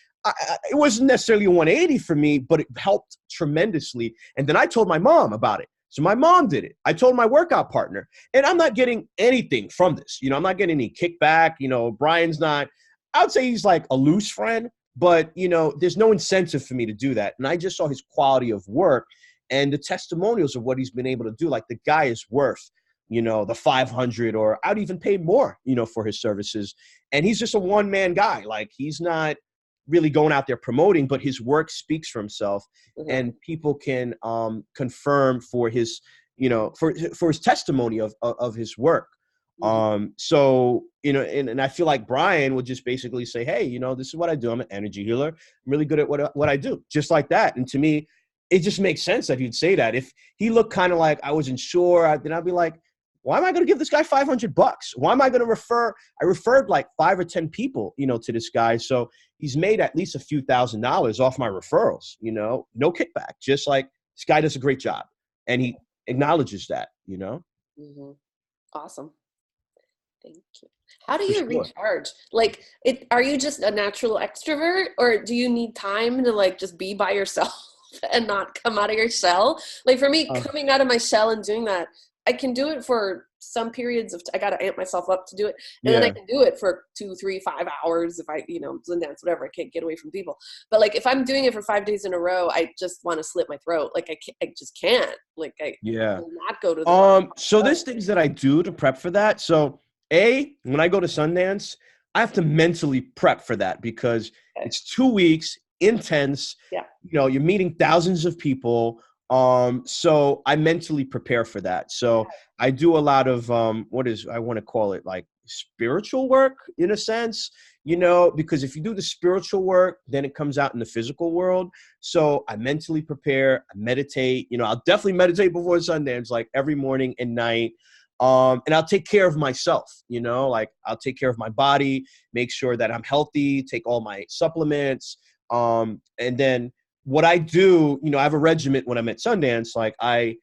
it wasn't necessarily a 180 for me, but it helped tremendously. And then I told my mom about it. So my mom did it. I told my workout partner, and I'm not getting anything from this. I'm not getting any kickback. Brian's not, I would say he's like a loose friend, but there's no incentive for me to do that. And I just saw his quality of work and the testimonials of what he's been able to do. Like the guy is worth, the 500, or I'd even pay more, for his services. And he's just a one-man guy. Like he's not really going out there promoting, but his work speaks for himself, Mhm. and people can confirm for his, for his testimony of his work. Mhm. So, and I feel like Brian would just basically say, hey, this is what I do. I'm an energy healer. I'm really good at what I do, just like that. And to me, it just makes sense that he'd say that. If he looked kind of like I wasn't sure, then I'd be like, why am I going to give this guy $500? Why am I going to refer? I referred like 5 or 10 people, to this guy. So he's made at least a few $1,000s off my referrals, no kickback, just like this guy does a great job. And he acknowledges that. Mhm. Awesome. Thank you. How do For you sure. recharge? Like, are you just a natural extrovert, or do you need time to like just be by yourself and not come out of your shell? Like for me, Uh, coming out of my shell and doing that, I can do it for some periods of I gotta amp myself up to do it, and then I yeah. can do it for 2, 3, 5 hours if I, Sundance, whatever. I can't get away from people. But like if I'm doing it for 5 days in a row, I just want to slit my throat. Like I just can't. Like I Yeah. will not go to the bar. So there's things that I do to prep for that. So when I go to Sundance, I have to mentally prep for that because Okay. it's 2 weeks, intense. Yeah. You're meeting thousands of people. So I mentally prepare for that. So I do a lot of I want to call it like spiritual work in a sense, because if you do the spiritual work, then it comes out in the physical world. So I mentally prepare, I meditate, I'll definitely meditate before Sundance, like every morning and night. And I'll take care of myself, like I'll take care of my body, make sure that I'm healthy, take all my supplements. And then what I do, I have a regiment when I'm at Sundance. Like I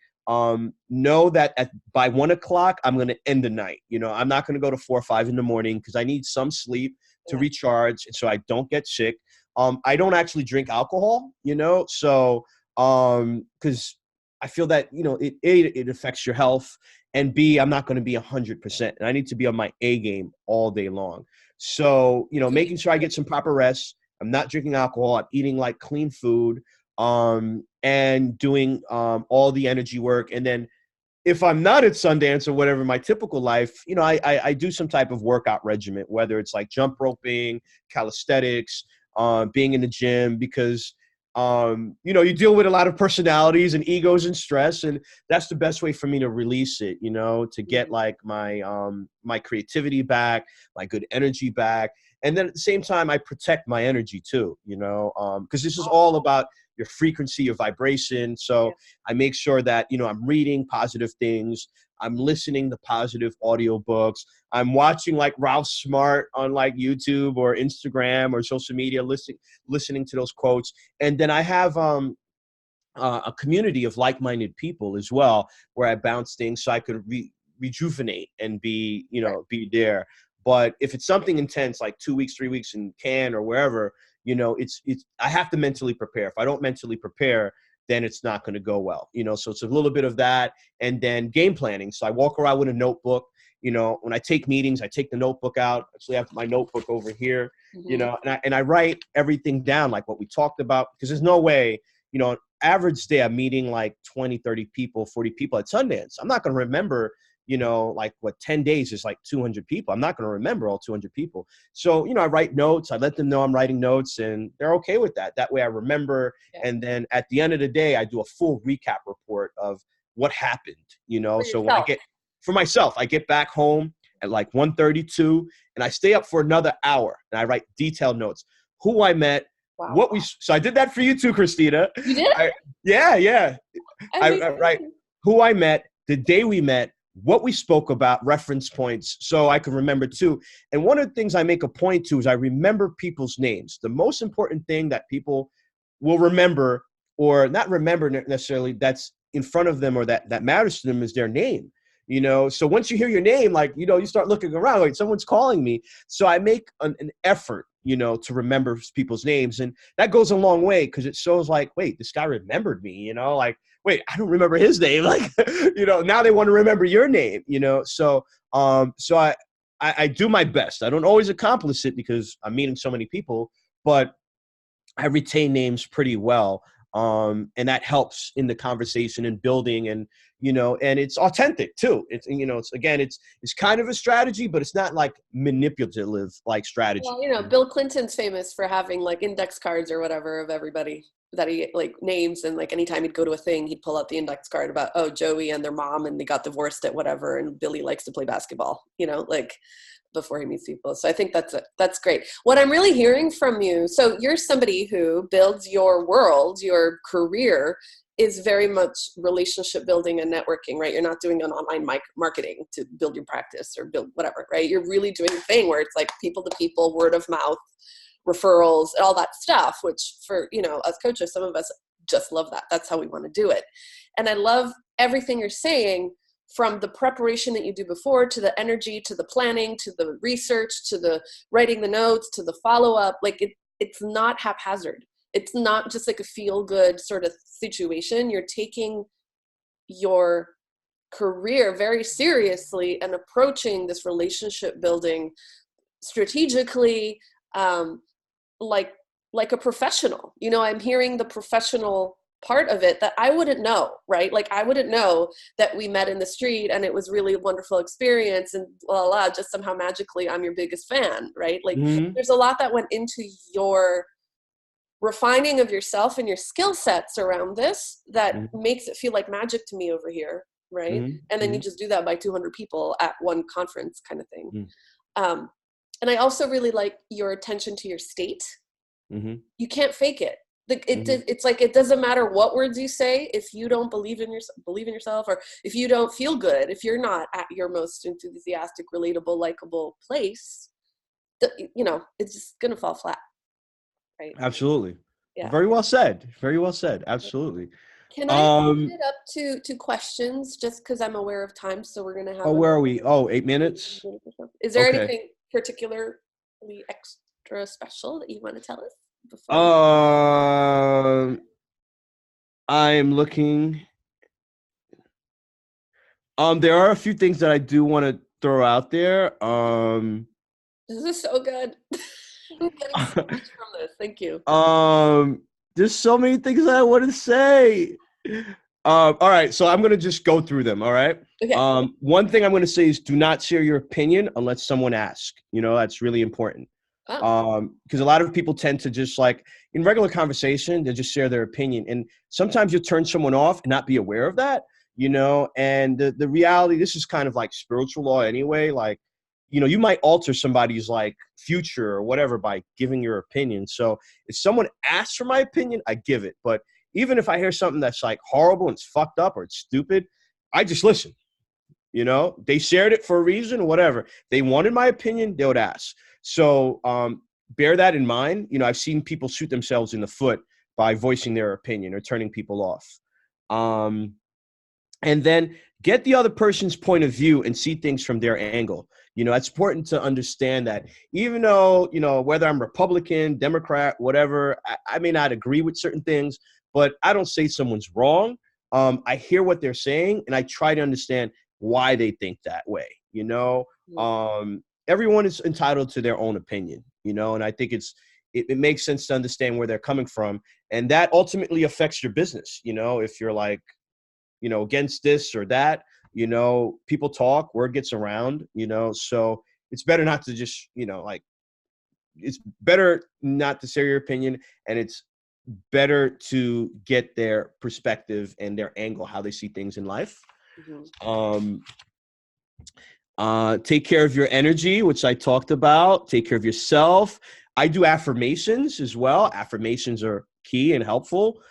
know that by 1 o'clock, I'm going to end the night. I'm not going to go to 4 or 5 in the morning because I need some sleep to Yeah. recharge so I don't get sick. I don't actually drink alcohol, so because I feel that it affects your health, and B, I'm not going to be 100%, and I need to be on my A game all day long. So making sure I get some proper rest. I'm not drinking alcohol. I'm eating like clean food, and doing all the energy work, and then if I'm not at Sundance or whatever, my typical life, I do some type of workout regimen, whether it's like jump roping, calisthenics, being in the gym, because, you deal with a lot of personalities and egos and stress. And that's the best way for me to release it, to get like my creativity back, my good energy back. And then at the same time, I protect my energy too, because this is all about your frequency, your vibration. So I make sure that, I'm reading positive things. I'm listening to positive audiobooks. I'm watching like Ralph Smart on like YouTube or Instagram or social media, listening to those quotes. And then I have a community of like-minded people as well, where I bounce things so I could rejuvenate and be there. But if it's something intense, like 2 weeks, 3 weeks in Cannes or wherever, it's I have to mentally prepare. If I don't mentally prepare, then it's not going to go well. So it's a little bit of that, and then game planning. So I walk around with a notebook. When I take meetings, I take the notebook out. Actually, I have my notebook over here. Mhm. And I write everything down, like what we talked about, because there's no way, average day I'm meeting like 20, 30 people, 40 people at Sundance. I'm not going to remember, like what 10 days is like 200 people. I'm not going to remember all 200 people. So, I write notes. I let them know I'm writing notes, and they're okay with that. That way I remember. Yeah. And then at the end of the day, I do a full recap report of what happened, For So when yourself. for myself, I get back home at like 1:32, and I stay up for another hour, and I write detailed notes, who I met, Wow. so I did that for you too, Christina. You did? Yeah. I write Amazing. who I met, the day we met, what we spoke about, reference points, so I can remember too. And one of the things I make a point to is I remember people's names. The most important thing that people will remember, or not remember necessarily, that's in front of them or that matters to them, is their name. So once you hear your name, like, you start looking around, like someone's calling me. So I make an effort, to remember people's names. And that goes a long way, because it shows like, wait, this guy remembered me, like, wait, I don't remember his name. Like, now they want to remember your name, so I do my best. I don't always accomplish it because I'm meeting so many people, but I retain names pretty well. And that helps in the conversation and building, and and it's authentic too. It's kind of a strategy, but it's not like manipulative like strategy. Well, Bill Clinton's famous for having like index cards or whatever of everybody. that he like names, and like anytime he'd go to a thing, he'd pull out the index card about, oh, Joey and their mom and they got divorced at whatever, and Billy likes to play basketball, you know, like before he meets people. So I think that's great. What I'm really hearing from you, so you're somebody who builds your world, your career is very much relationship building and networking, right? You're not doing an online marketing to build your practice or build whatever, right? You're really doing a thing where it's like people to people, word of mouth, referrals, and all that stuff, which for, you know, us coaches, some of us just love that. That's how we want to do it. And I love everything you're saying, from the preparation that you do before, to the energy, to the planning, to the research, to the writing the notes, to the follow-up. Like it's not haphazard. It's not just like a feel-good sort of situation. You're taking your career very seriously and approaching this relationship building strategically, like a professional. You know, I'm hearing the professional part of it that I wouldn't know, right? Like I wouldn't know that we met in the street and it was really a wonderful experience and just somehow magically I'm your biggest fan, right? Like there's a lot that went into your refining of yourself and your skill sets around this that makes it feel like magic to me over here, right? And then you just do that by 200 people at one conference kind of thing. And I also really like your attention to your state. You can't fake it. It's like, it doesn't matter what words you say. If you don't believe in yourself, or if you don't feel good, if you're not at your most enthusiastic, relatable, likable place, you know, it's just going to fall flat. Right. Absolutely. Yeah. Very well said. Very well said. Absolutely. Can I open it up to questions, just because I'm aware of time? So we're going to have. Oh, where are we? Oh, 8 minutes. Is there anything particularly extra special that you want to tell us before? I'm looking. There are a few things that I do want to throw out there. This is so good. I'm getting so much from this. Thank you. There's so many things I want to say. All right, so I'm gonna just go through them. All right. Okay. One thing I'm gonna say is do not share your opinion unless someone asks. You know, that's really important. Because a lot of people tend to just, like, in regular conversation, they just share their opinion, and sometimes you turn someone off and not be aware of that. You know, and the reality, this is kind of like spiritual law anyway. Like, you know, you might alter somebody's like future or whatever by giving your opinion. So if someone asks for my opinion, I give it. But even if I hear something that's like horrible and it's fucked up or it's stupid, I just listen. You know, they shared it for a reason or whatever. They wanted my opinion, they would ask. So bear that in mind. You know, I've seen people shoot themselves in the foot by voicing their opinion or turning people off. And then get the other person's point of view and see things from their angle. You know, it's important to understand that even though, you know, whether I'm Republican, Democrat, whatever, I may not agree with certain things, but I don't say someone's wrong. I hear what they're saying and I try to understand why they think that way. You know, everyone is entitled to their own opinion, you know, and I think it makes sense to understand where they're coming from. And that ultimately affects your business. You know, if you're like, you know, against this or that, you know, people talk, word gets around, you know, so it's better not to just, you know, like, it's better not to share your opinion, and it's better to get their perspective and their angle, how they see things in life. Take care of your energy, which I talked about. Take care of yourself. I do affirmations as well. Affirmations are key and helpful.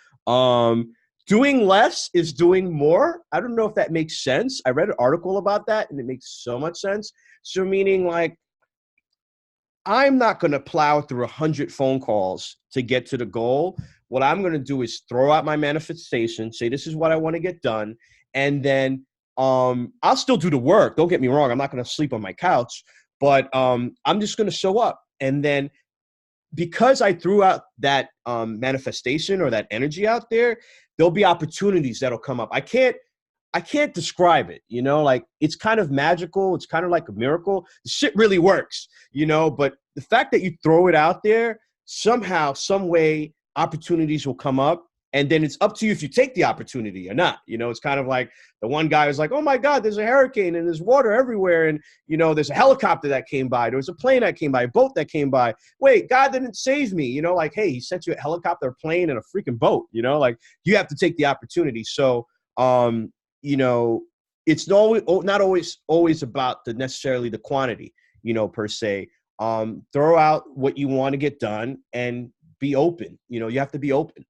Doing less is doing more. I don't know if that makes sense. I read an article about that and it makes so much sense. So meaning, like, I'm not going to plow through 100 phone calls to get to the goal. What I'm going to do is throw out my manifestation, say this is what I want to get done, and then I'll still do the work. Don't get me wrong. I'm not going to sleep on my couch, but I'm just going to show up. And then because I threw out that manifestation or that energy out there, there'll be opportunities that'll come up. I can't describe it, you know, like, it's kind of magical. It's kind of like a miracle. The shit really works, you know, but the fact that you throw it out there, somehow, some way, opportunities will come up. And then it's up to you if you take the opportunity or not. You know, it's kind of like the one guy was like, oh my God, there's a hurricane and there's water everywhere. And, you know, there's a helicopter that came by. There was a plane that came by, a boat that came by. Wait, God didn't save me. You know, like, hey, he sent you a helicopter, a plane, and a freaking boat. You know, like you have to take the opportunity. So, you know, it's not always about the necessarily the quantity, you know, per se. Throw out what you want to get done and be open. You know, you have to be open.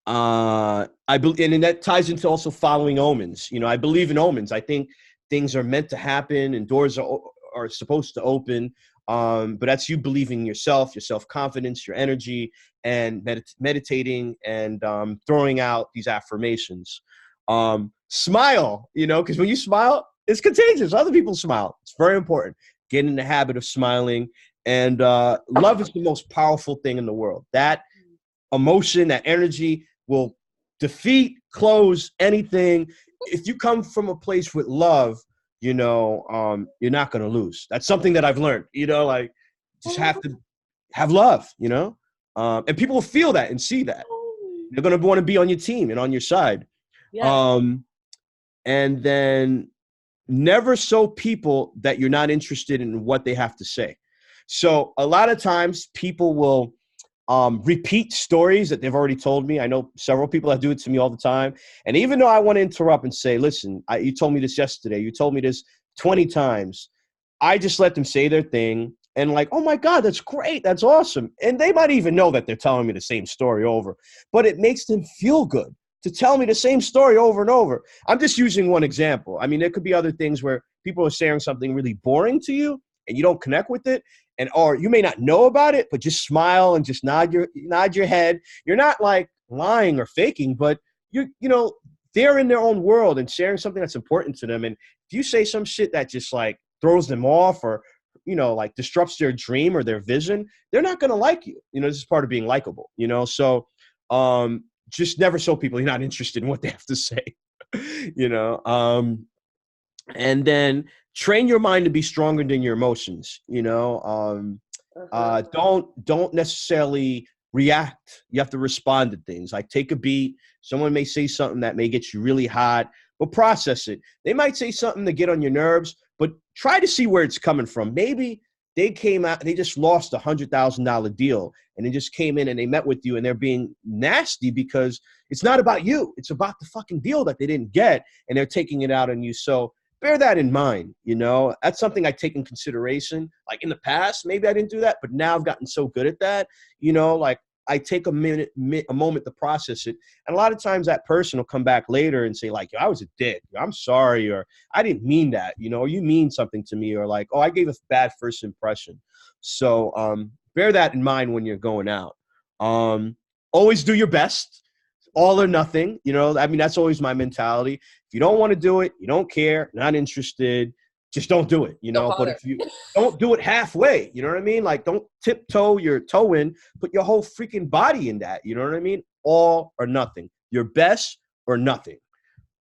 I believe, and that ties into also following omens. You know, I believe in omens. I think things are meant to happen and doors are supposed to open. But that's you believing in yourself, your self-confidence, your energy, and meditating and throwing out these affirmations. Smile, you know, because when you smile, it's contagious. Other people smile. It's very important. Get in the habit of smiling. And love is the most powerful thing in the world. That emotion, that energy will defeat, close anything. If you come from a place with love, you know, you're not going to lose. That's something that I've learned, you know, like just have to have love, you know, and people will feel that and see that. They're going to want to be on your team and on your side. Yeah. And then never show people that you're not interested in what they have to say. So a lot of times people will repeat stories that they've already told me. I know several people that do it to me all the time. And even though I want to interrupt and say, listen, you told me this yesterday. You told me this 20 times. I just let them say their thing and like, oh my God, that's great. That's awesome. And they might even know that they're telling me the same story over, but it makes them feel good to tell me the same story over and over. I'm just using one example. I mean, there could be other things where people are saying something really boring to you and you don't connect with it. And or you may not know about it, but just smile and just nod your head. You're not like lying or faking, but you know, they're in their own world and sharing something that's important to them. And if you say some shit that just like throws them off or, you know, like disrupts their dream or their vision, they're not going to like you. You know, this is part of being likable, you know? So just never show people you're not interested in what they have to say, you know? And then train your mind to be stronger than your emotions, you know? Don't necessarily react. You have to respond to things. Like take a beat. Someone may say something that may get you really hot, but process it. They might say something to get on your nerves, but try to see where it's coming from. Maybe they came out, they just lost $100,000 deal and they just came in and they met with you and they're being nasty because it's not about you. It's about the fucking deal that they didn't get and they're taking it out on you. So bear that in mind, you know. That's something I take in consideration. Like in the past, maybe I didn't do that, but now I've gotten so good at that, you know, like I take a moment to process it. And a lot of times that person will come back later and say like, I was a dick, I'm sorry, or I didn't mean that, you know, or you mean something to me, or like, oh, I gave a bad first impression. So bear that in mind when you're going out. Always do your best. All or nothing, you know, I mean, that's always my mentality. If you don't want to do it, you don't care, not interested, just don't do it, you know. But if you don't do it halfway, you know what I mean? Like don't tiptoe your toe in, put your whole freaking body in that, you know what I mean? All or nothing, your best or nothing.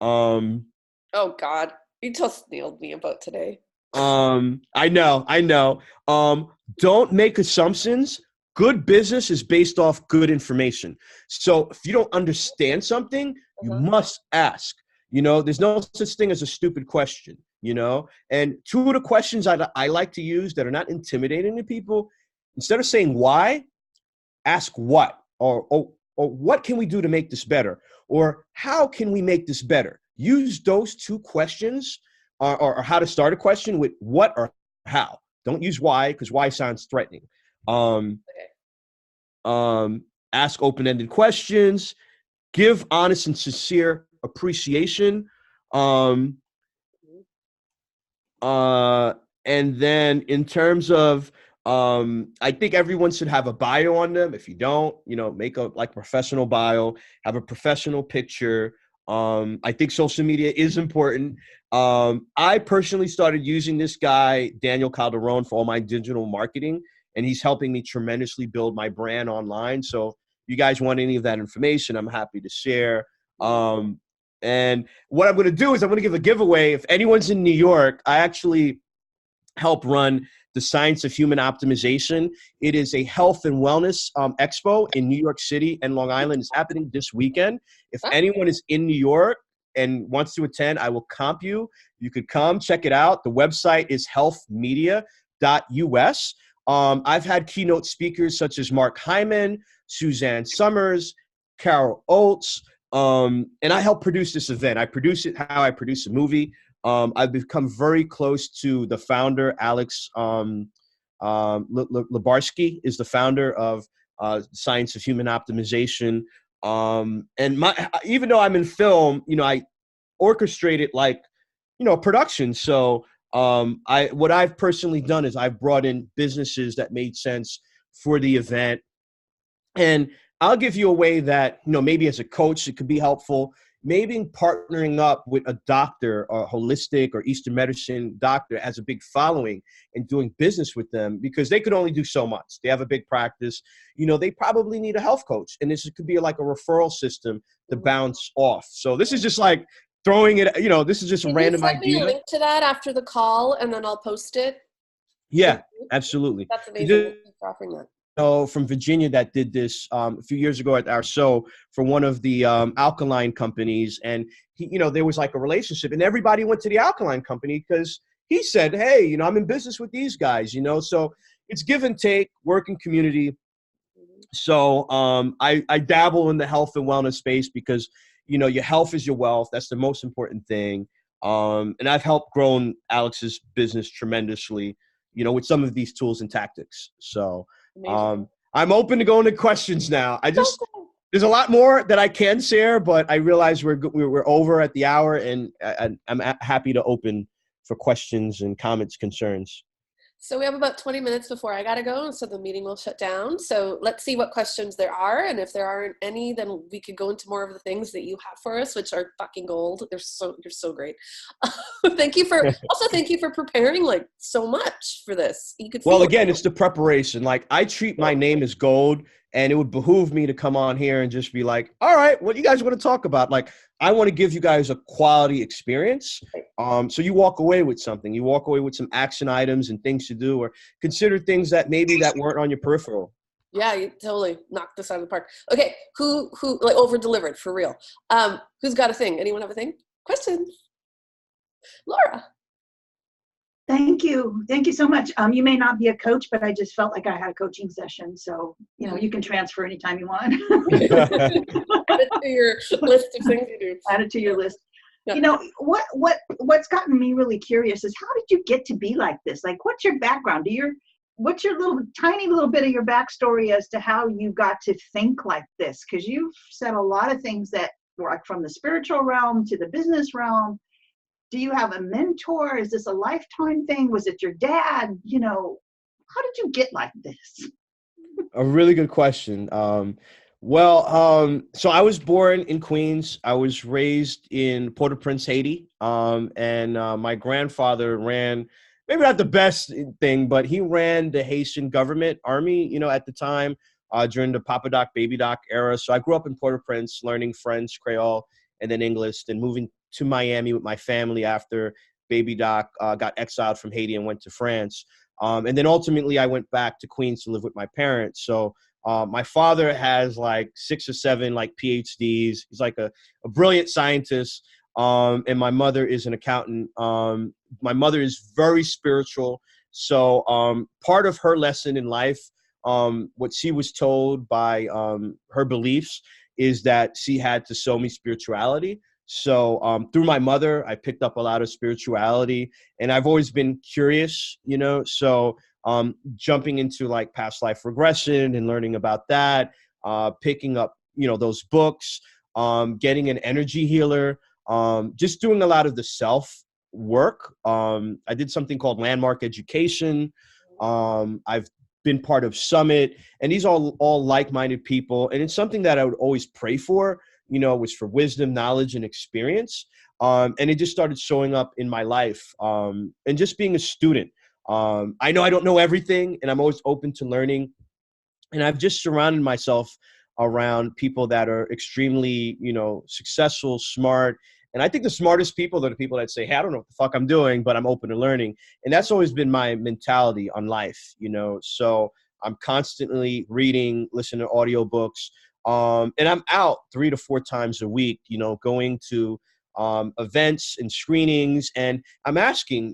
Oh God, you just nailed me about today. I know. Don't make assumptions. Good business is based off good information. So if you don't understand something, you must ask. You know, there's no such thing as a stupid question, you know? And two of the questions I like to use that are not intimidating to people, instead of saying why, ask what, or what can we do to make this better? Or how can we make this better? Use those two questions or how to start a question with what or how. Don't use why, because why sounds threatening. Ask open-ended questions, give honest and sincere appreciation. And then in terms of, I think everyone should have a bio on them. If you don't, you know, make a like professional bio, have a professional picture. I think social media is important. I personally started using this guy, Daniel Calderon, for all my digital marketing, and he's helping me tremendously build my brand online. So if you guys want any of that information, I'm happy to share. And what I'm going to do is I'm going to give a giveaway. If anyone's in New York, I actually help run The Science of Human Optimization. It is a health and wellness expo in New York City and Long Island. It's happening this weekend. If anyone is in New York and wants to attend, I will comp you. You could come check it out. The website is healthmedia.us. I've had keynote speakers such as Mark Hyman, Suzanne Summers, Carol Oates, and I help produce this event. I produce it how I produce a movie. I've become very close to the founder, Alex Labarsky is the founder of Science of Human Optimization. And even though I'm in film, I orchestrate it like, production. So what I've personally done is I've brought in businesses that made sense for the event. And I'll give you a way that, maybe as a coach, it could be helpful. Maybe partnering up with a doctor or holistic or Eastern medicine doctor has a big following and doing business with them, because they could only do so much. They have a big practice. They probably need a health coach. And this could be like a referral system to bounce off. So this is just like throwing it, this is just a random idea. Send me a link to that after the call and then I'll post it. Yeah, absolutely. That's amazing. Thank you for offering that. From Virginia that did this a few years ago at our show for one of the alkaline companies. And he, there was like a relationship and everybody went to the alkaline company because he said, hey, I'm in business with these guys, so it's give and take, working community. So I dabble in the health and wellness space because, your health is your wealth. That's the most important thing. And I've helped grow Alex's business tremendously, with some of these tools and tactics. So I'm open to going to questions now. There's a lot more that I can share, but I realize we're over at the hour, and I'm happy to open for questions and comments, concerns. So we have about 20 minutes before I got to go, so the meeting will shut down. So let's see what questions there are. And if there aren't any, then we could go into more of the things that you have for us, which are fucking gold. You're so great. Thank you for preparing like so much for this. It's the preparation. Like I treat my name as gold, and it would behoove me to come on here and just be like, all right, what you guys want to talk about? Like, I want to give you guys a quality experience. So you walk away with something. You walk away with some action items and things to do, or consider things that weren't on your peripheral. Yeah, you totally knocked this out of the park. Okay, who like over delivered for real? Who's got a thing? Anyone have a thing? Questions? Laura. Thank you so much. You may not be a coach, but I just felt like I had a coaching session. So, you can transfer anytime you want. Add it to your list of things you do. Add it to your list. Yeah. What's gotten me really curious is, how did you get to be like this? Like, what's your background? What's your tiny little bit of your backstory as to how you got to think like this? Because you've said a lot of things that were like from the spiritual realm to the business realm. Do you have a mentor? Is this a lifetime thing? Was it your dad? How did you get like this? A really good question. So I was born in Queens. I was raised in Port-au-Prince, Haiti. And my grandfather ran, maybe not the best thing, but he ran the Haitian government army, at the time during the Papa Doc, Baby Doc era. So I grew up in Port-au-Prince, learning French, Creole, and then English, then moving to Miami with my family after Baby Doc got exiled from Haiti and went to France. And then ultimately I went back to Queens to live with my parents. So my father has like 6 or 7 like PhDs. He's like a brilliant scientist. And my mother is an accountant. My mother is very spiritual. So part of her lesson in life, what she was told by her beliefs, is that she had to show me spirituality. So through my mother, I picked up a lot of spirituality, and I've always been curious, so jumping into like past life regression and learning about that, picking up, those books, getting an energy healer, just doing a lot of the self work. I did something called Landmark Education. I've been part of Summit, and these are all like-minded people. And it's something that I would always pray for, was for wisdom, knowledge, and experience. And it just started showing up in my life, and just being a student. I know I don't know everything, and I'm always open to learning. And I've just surrounded myself around people that are extremely, successful, smart, And I think the smartest people are the people that say, hey, I don't know what the fuck I'm doing, but I'm open to learning. And that's always been my mentality on life, you know? So I'm constantly reading, listening to audiobooks. And I'm out 3 to 4 times a week, you know, going to events and screenings. And I'm asking,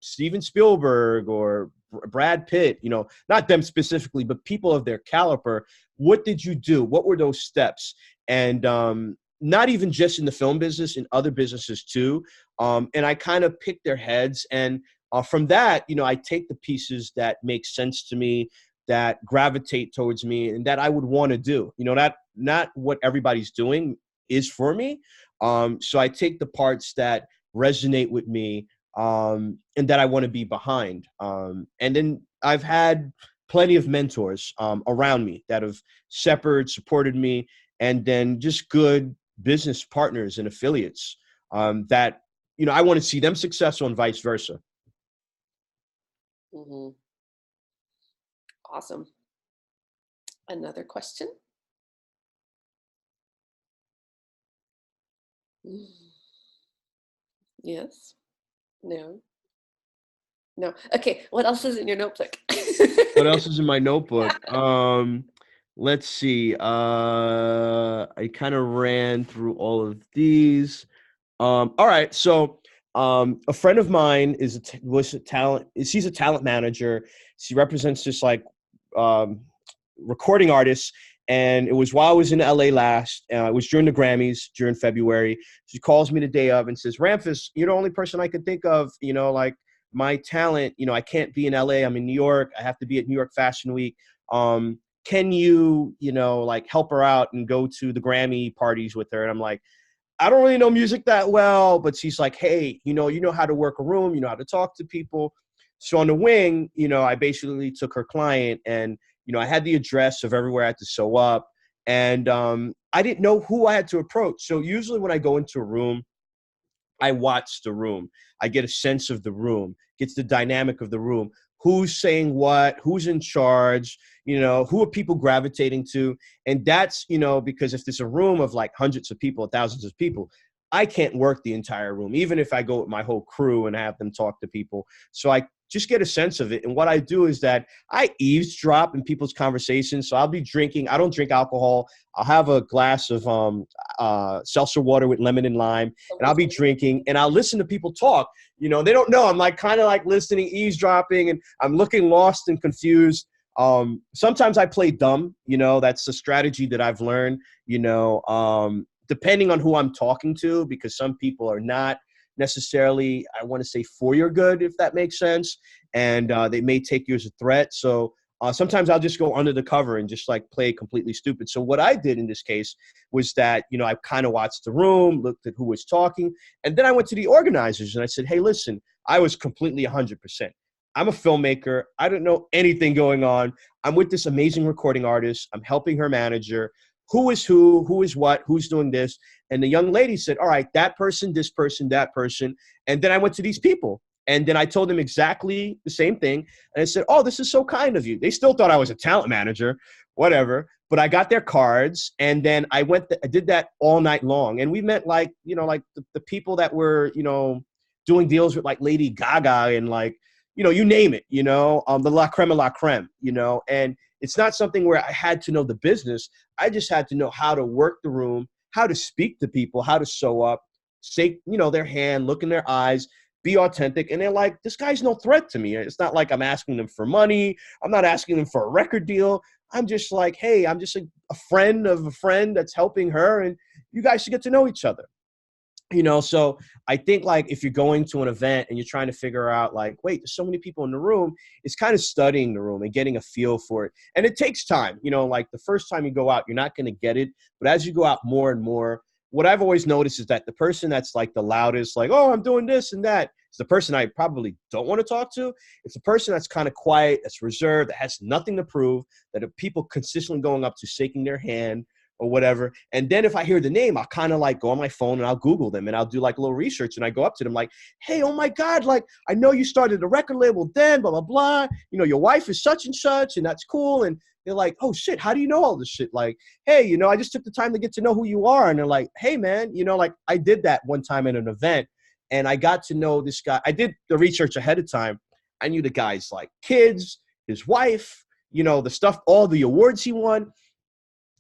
Steven Spielberg or Brad Pitt, you know, not them specifically, but people of their caliber. What did you do? What were those steps? And not even just in the film business, in other businesses too. And I kind of pick their heads. And from that, you know, I take the pieces that make sense to me, that gravitate towards me, and that I would want to do. You know, that not what everybody's doing is for me. So I take the parts that resonate with me, and that I want to be behind. And then I've had plenty of mentors around me that have supported me, and then just good business partners and affiliates that, you know, I want to see them successful and vice versa. Mm-hmm. Awesome. Another question? Yes. No. No. Okay. What else is in your notebook? What else is in my notebook? Let's see. I kind of ran through all of these. All right. So a friend of mine was a talent. She's a talent manager. She represents this like recording artists. And it was while I was in LA last. It was during the Grammys, during February. She calls me the day of and says, Ramfis, you're the only person I could think of, you know, like my talent, you know, I can't be in LA. I'm in New York. I have to be at New York Fashion Week. Can you, you know, like help her out and go to the Grammy parties with her? And I'm like, I don't really know music that well, but she's like, hey, you know how to work a room, you know how to talk to people. So on the wing, you know, I basically took her client and, you know, I had the address of everywhere I had to show up, and I didn't know who I had to approach. So usually when I go into a room, I watch the room. I get a sense of the room, gets the dynamic of the room. Who's saying what, who's in charge, you know, who are people gravitating to? And that's, you know, because if there's a room of like hundreds of people, thousands of people, I can't work the entire room, even if I go with my whole crew and have them talk to people. So I just get a sense of it. And what I do is that I eavesdrop in people's conversations. So I'll be drinking. I don't drink alcohol. I'll have a glass of seltzer water with lemon and lime, and I'll be drinking, and I'll listen to people talk. You know, they don't know. I'm like kind of like listening, eavesdropping, and I'm looking lost and confused. Sometimes I play dumb. You know, that's a strategy that I've learned, you know, depending on who I'm talking to, because some people are not necessarily, I want to say, for your good, if that makes sense. And they may take you as a threat. So sometimes I'll just go under the cover and just like play completely stupid. So what I did in this case was that, you know, I kind of watched the room, looked at who was talking, and then I went to the organizers and I said, hey, listen, I was completely 100%. I'm a filmmaker. I don't know anything going on. I'm with this amazing recording artist. I'm helping her manager. Who is what, who's doing this? And the young lady said, all right, that person, this person, that person. And then I went to these people. And then I told them exactly the same thing. And I said, oh, this is so kind of you. They still thought I was a talent manager, whatever. But I got their cards. And then I did that all night long. And we met like, you know, like the people that were, you know, doing deals with like Lady Gaga and like, you know, you name it, you know, the la creme, you know. And it's not something where I had to know the business. I just had to know how to work the room, how to speak to people, how to show up, shake, you know, their hand, look in their eyes, be authentic. And they're like, this guy's no threat to me. It's not like I'm asking them for money. I'm not asking them for a record deal. I'm just like, hey, I'm just a friend of a friend that's helping her, and you guys should get to know each other. You know, so I think like if you're going to an event and you're trying to figure out like, wait, there's so many people in the room, it's kind of studying the room and getting a feel for it. And it takes time, you know, like the first time you go out, you're not going to get it. But as you go out more and more, what I've always noticed is that the person that's like the loudest, like, oh, I'm doing this and that, is the person I probably don't want to talk to. It's the person that's kind of quiet, that's reserved, that has nothing to prove, that are people consistently going up to, shaking their hand, or whatever. And then if I hear the name, I'll kind of like go on my phone and I'll Google them and I'll do like a little research, and I go up to them like, hey, oh my God, like I know you started a record label then, blah, blah, blah. You know, your wife is such and such, and that's cool. And they're like, oh shit, how do you know all this shit? Like, hey, you know, I just took the time to get to know who you are. And they're like, hey man, you know, like I did that one time at an event and I got to know this guy. I did the research ahead of time. I knew the guy's like kids, his wife, you know, the stuff, all the awards he won.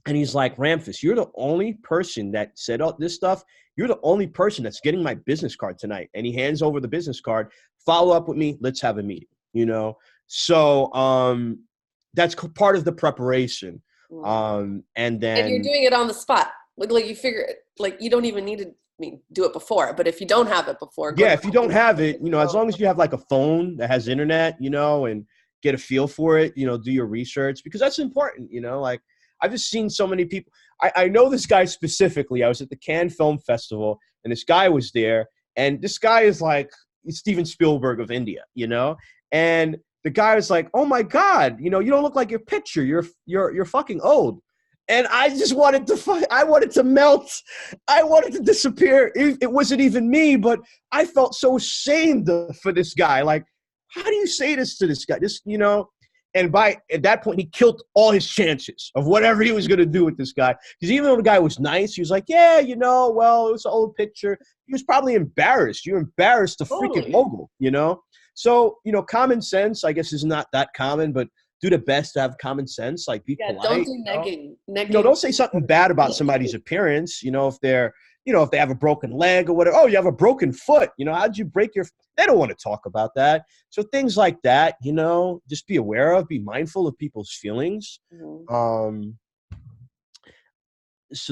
And he's like, Ramfis, you're the only person that said all this stuff. You're the only person that's getting my business card tonight. And he hands over the business card. Follow up with me. Let's have a meeting, you know? So that's part of the preparation. And then— And you're doing it on the spot. Like you figure it, like you don't even need to do it before. But if you don't have it before. Yeah, if you don't have it, you know, as long as you have like a phone that has internet, you know, and get a feel for it, you know, do your research, because that's important, you know, like I've just seen so many people. I know this guy specifically. I was at the Cannes Film Festival and this guy was there, and this guy is like Steven Spielberg of India, you know, and the guy was like, oh my God, you know, you don't look like your picture. You're fucking old. And I just wanted to I wanted to melt. I wanted to disappear. It wasn't even me, but I felt so ashamed for this guy. Like, how do you say this to this guy? This, you know, and at that point, he killed all his chances of whatever he was going to do with this guy. Because even though the guy was nice, he was like, yeah, you know, well, it was an old picture. He was probably embarrassed. You're embarrassed to freaking mogul, you know? So, you know, common sense, I guess, is not that common, but do the best to have common sense. Like, be polite. Don't do negging. You know, don't say something bad about somebody's appearance. You know, if they're, you know, if they have a broken leg or whatever. Oh, you have a broken foot. You know, how'd you break your? They don't want to talk about that. So things like that, you know, just be aware of, be mindful of people's feelings. So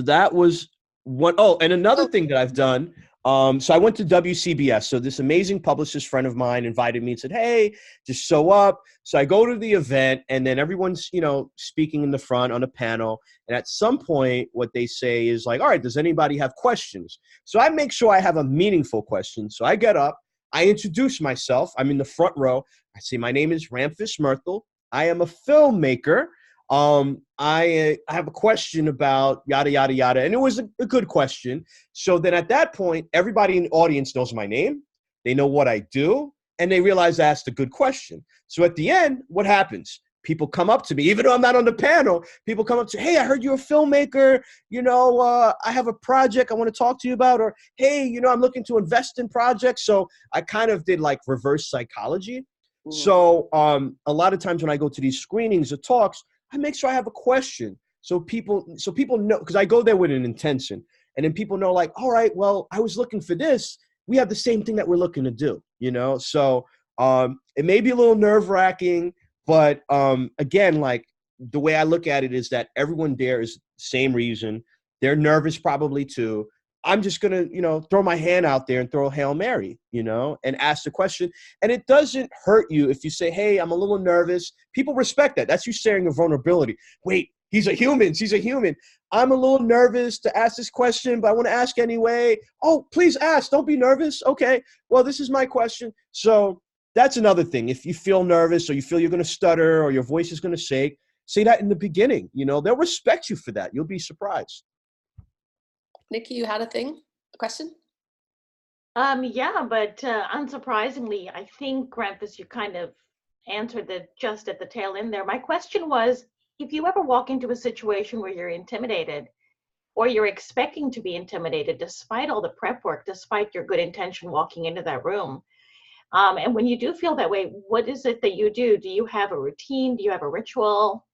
that was one. Oh, and another thing that I've done. So I went to WCBS. So this amazing publicist friend of mine invited me and said, hey, just show up. So I go to the event and then everyone's, you know, speaking in the front on a panel. And at some point, what they say is like, all right, does anybody have questions? So I make sure I have a meaningful question. So I get up, I introduce myself. I'm in the front row. I say, my name is Ramfis Myrthil. I am a filmmaker. I have a question about yada, yada, yada. And it was a good question. So then at that point, everybody in the audience knows my name. They know what I do. And they realize I asked a good question. So at the end, what happens? People come up to me, even though I'm not on the panel, people come up to, hey, I heard you're a filmmaker. You know, I have a project I want to talk to you about. Or, hey, you know, I'm looking to invest in projects. So I kind of did like reverse psychology. So a lot of times when I go to these screenings or talks, I make sure I have a question so people know, because I go there with an intention, and then people know like, all right, well, I was looking for this. We have the same thing that we're looking to do, you know? So it may be a little nerve-wracking, but again, like the way I look at it is that everyone there is the same reason. They're nervous probably too. I'm just going to, you know, throw my hand out there and throw a Hail Mary, you know, and ask the question. And it doesn't hurt you if you say, hey, I'm a little nervous. People respect that. That's you sharing a vulnerability. Wait, he's a human. She's a human. I'm a little nervous to ask this question, but I want to ask anyway. Oh, please ask. Don't be nervous. Okay. Well, this is my question. So that's another thing. If you feel nervous or you feel you're going to stutter or your voice is going to shake, say that in the beginning. You know, they'll respect you for that. You'll be surprised. Nikki, you had a question? Yeah, but unsurprisingly, I think, Grampus, you kind of answered that just at the tail end there. My question was, if you ever walk into a situation where you're intimidated or you're expecting to be intimidated, despite all the prep work, despite your good intention walking into that room, and when you do feel that way, what is it that you do? Do you have a routine? Do you have a ritual?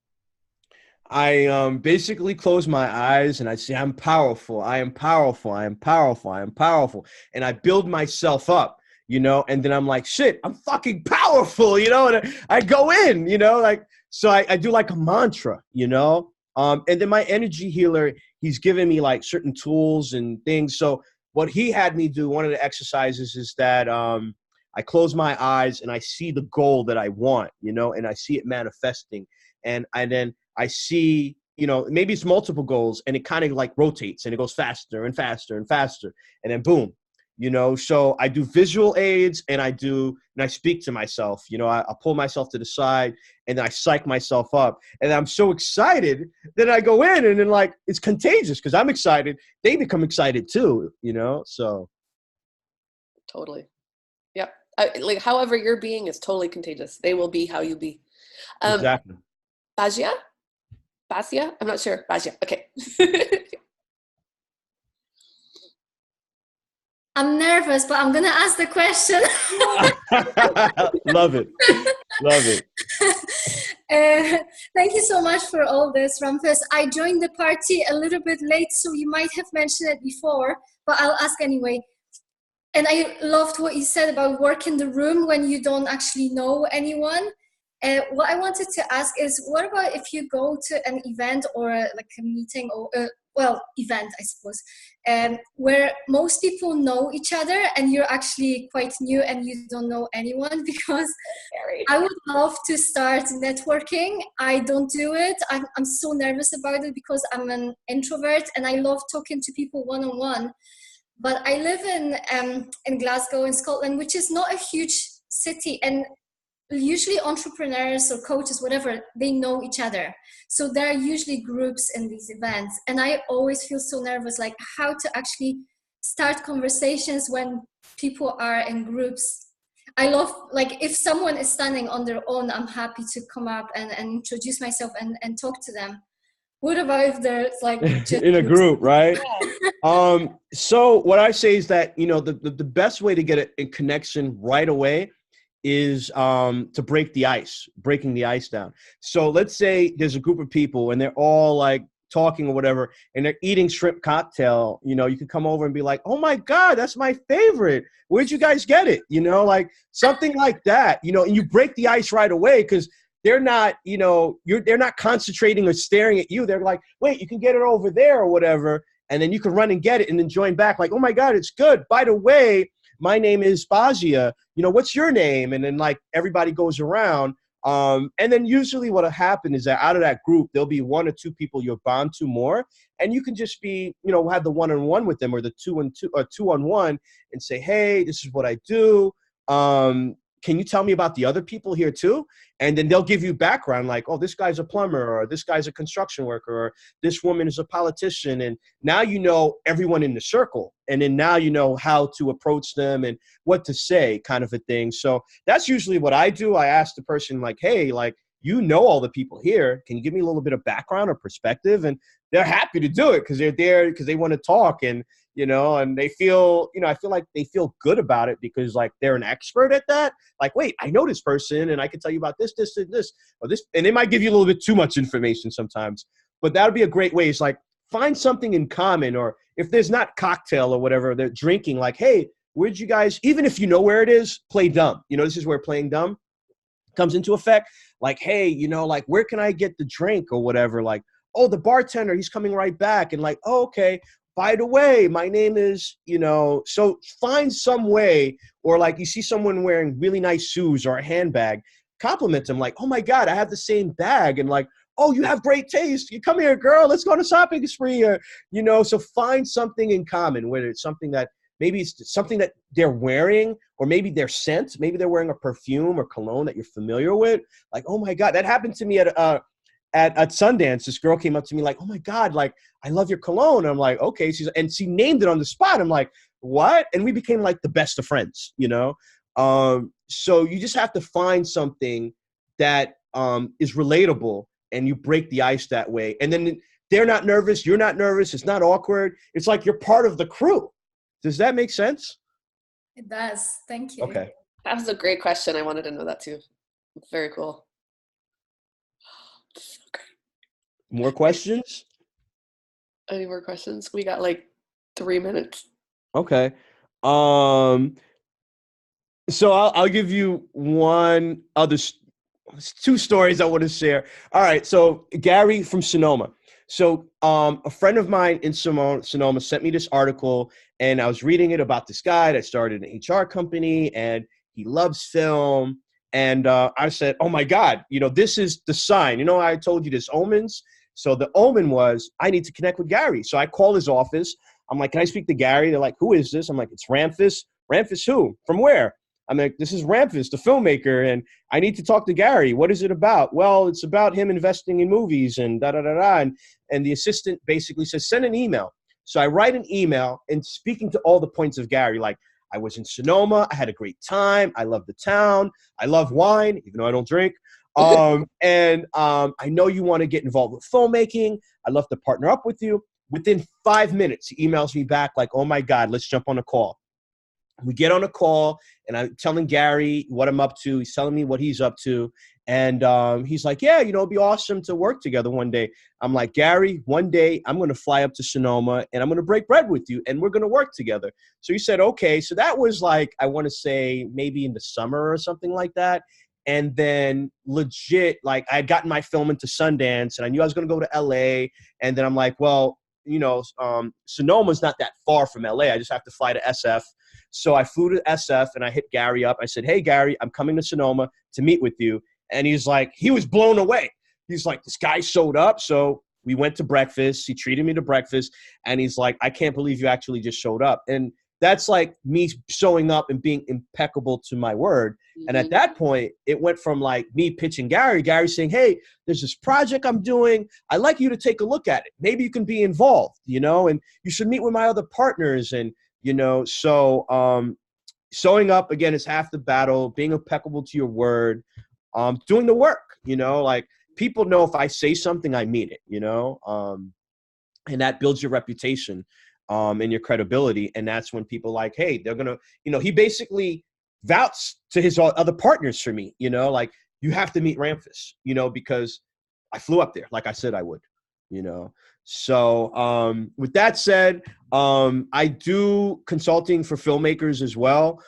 I basically close my eyes and I say, I'm powerful. I am powerful. I am powerful. I am powerful. And I build myself up, you know, and then I'm like, shit, I'm fucking powerful, you know, and I go in, you know, like, so I do like a mantra, you know, and then my energy healer, he's given me like certain tools and things. So what he had me do, one of the exercises is that I close my eyes and I see the goal that I want, you know, and I see it manifesting. And then I see, you know, maybe it's multiple goals and it kind of like rotates and it goes faster and faster and faster. And then boom, you know, so I do visual aids and I speak to myself, you know, I pull myself to the side and then I psych myself up. And I'm so excited that I go in and then like, it's contagious because I'm excited. They become excited too, you know, so. Totally. Yep. Like however you're being is totally contagious. They will be how you be. Exactly. Bajia? Basia? I'm not sure. Basia. Okay. I'm nervous, but I'm gonna ask the question. Love it. Love it. Thank you so much for all this, Ramfis. I joined the party a little bit late, so you might have mentioned it before, but I'll ask anyway. And I loved what you said about work in the room when you don't actually know anyone. What I wanted to ask is, what about if you go to an event or like a meeting or event, I suppose, where most people know each other and you're actually quite new and you don't know anyone? Because I would love to start networking. I don't do it. I'm so nervous about it because I'm an introvert and I love talking to people one-on-one. But I live in Glasgow in Scotland, which is not a huge city, and usually entrepreneurs or coaches, whatever, they know each other. So there are usually groups in these events. And I always feel so nervous, like how to actually start conversations when people are in groups. I love, like, if someone is standing on their own, I'm happy to come up and introduce myself and talk to them. What about if there's like just in a group, right? So what I say is that, you know, the best way to get a connection right away is to breaking the ice down. So let's say there's a group of people and they're all like talking or whatever, and they're eating shrimp cocktail. You know, you could come over and be like, oh my God, that's my favorite. Where'd you guys get it? You know, like something like that, you know, and you break the ice right away because they're not, you know, they're not concentrating or staring at you. They're like, wait, you can get it over there or whatever. And then you can run and get it and then join back like, oh my God, it's good. By the way, my name is Basia. You know, what's your name? And then like everybody goes around. And then usually what'll happen is that out of that group, there'll be one or two people you'll bond to more. And you can just be, you know, have the one-on-one with them or the two-on-one and say, hey, this is what I do. Can you tell me about the other people here too? And then they'll give you background like, oh, this guy's a plumber, or this guy's a construction worker, or this woman is a politician. And now you know everyone in the circle. And then now you know how to approach them and what to say, kind of a thing. So that's usually what I do. I ask the person like, hey, like, you know all the people here. Can you give me a little bit of background or perspective? And they're happy to do it because they're there because they want to talk. And you know, and they feel, you know, I feel like they feel good about it because like they're an expert at that. Like, wait, I know this person and I can tell you about this, or this. And they might give you a little bit too much information sometimes, but that would be a great way. It's like, find something in common, or if there's not cocktail or whatever they're drinking, like, hey, where'd you guys, even if you know where it is, play dumb. You know, this is where playing dumb comes into effect. Like, hey, you know, like, where can I get the drink or whatever? Like, oh, the bartender, he's coming right back. And like, oh, okay. By the way, my name is, you know, so find some way, or like you see someone wearing really nice shoes or a handbag, compliment them like, oh my God, I have the same bag. And like, oh, you have great taste. You come here, girl, let's go on a shopping spree. Or, you know, so find something in common, whether it's something that maybe it's something that they're wearing, or maybe their scent, maybe they're wearing a perfume or cologne that you're familiar with. Like, oh my God, that happened to me at Sundance. This girl came up to me like, oh my God, like, I love your cologne. And I'm like, okay. And she named it on the spot. I'm like, what? And we became like the best of friends, you know? So you just have to find something that is relatable, and you break the ice that way. And then they're not nervous. You're not nervous. It's not awkward. It's like you're part of the crew. Does that make sense? It does. Thank you. Okay. That was a great question. I wanted to know that too. Very cool. More questions? Any more questions? We got like 3 minutes. Okay. So I'll give you two stories I want to share. All right. So Gary from Sonoma. So a friend of mine in Sonoma sent me this article, and I was reading it about this guy that started an HR company, and he loves film. And I said, oh my God, you know, this is the sign. You know, I told you this omens. So the omen was, I need to connect with Gary. So I call his office. I'm like, can I speak to Gary? They're like, who is this? I'm like, it's Ramfis. Ramfis who? From where? I'm like, this is Ramfis, the filmmaker, and I need to talk to Gary. What is it about? Well, it's about him investing in movies and da-da-da-da. And the assistant basically says, send an email. So I write an email and speaking to all the points of Gary, like, I was in Sonoma. I had a great time. I love the town. I love wine, even though I don't drink. I know you want to get involved with filmmaking. I'd love to partner up with you. Within 5 minutes, he emails me back like, oh my God, let's jump on a call. We get on a call, and I'm telling Gary what I'm up to. He's telling me what he's up to. And he's like, yeah, it'd be awesome to work together one day. I'm like, Gary, one day I'm going to fly up to Sonoma, and I'm going to break bread with you, and we're going to work together. So he said, okay. So that was like, I want to say maybe in the summer or something like that. And then legit, like I had gotten my film into Sundance, and I knew I was going to go to LA. And then I'm like, well, Sonoma's not that far from LA. I just have to fly to SF. So I flew to SF, and I hit Gary up. I said, hey, Gary, I'm coming to Sonoma to meet with you. And he's like, he was blown away. He's like, this guy showed up. So we went to breakfast. He treated me to breakfast. And he's like, I can't believe you actually just showed up. And that's like me showing up and being impeccable to my word. Mm-hmm. And at that point, it went from like me pitching Gary saying, hey, there's this project I'm doing. I'd like you to take a look at it. Maybe you can be involved, and you should meet with my other partners. And, so showing up, again, is half the battle, being impeccable to your word, doing the work, like people know if I say something, I mean it, and that builds your reputation. And your credibility. And that's when people like, hey, they're going to, he basically vouched to his other partners for me, like you have to meet Ramfis, because I flew up there, like I said I would, So with that said, I do consulting for filmmakers as well.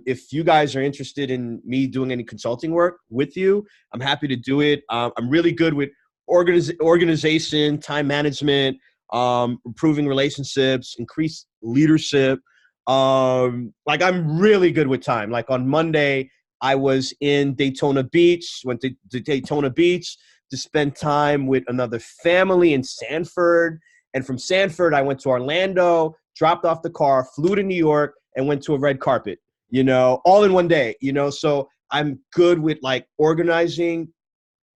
If you guys are interested in me doing any consulting work with you, I'm happy to do it. I'm really good with organization, time management, improving relationships, increased leadership. Like I'm really good with time. Like on Monday, I was in Daytona Beach, went to Daytona Beach to spend time with another family in Sanford. And from Sanford, I went to Orlando, dropped off the car, flew to New York, and went to a red carpet, all in one day, So I'm good with like organizing,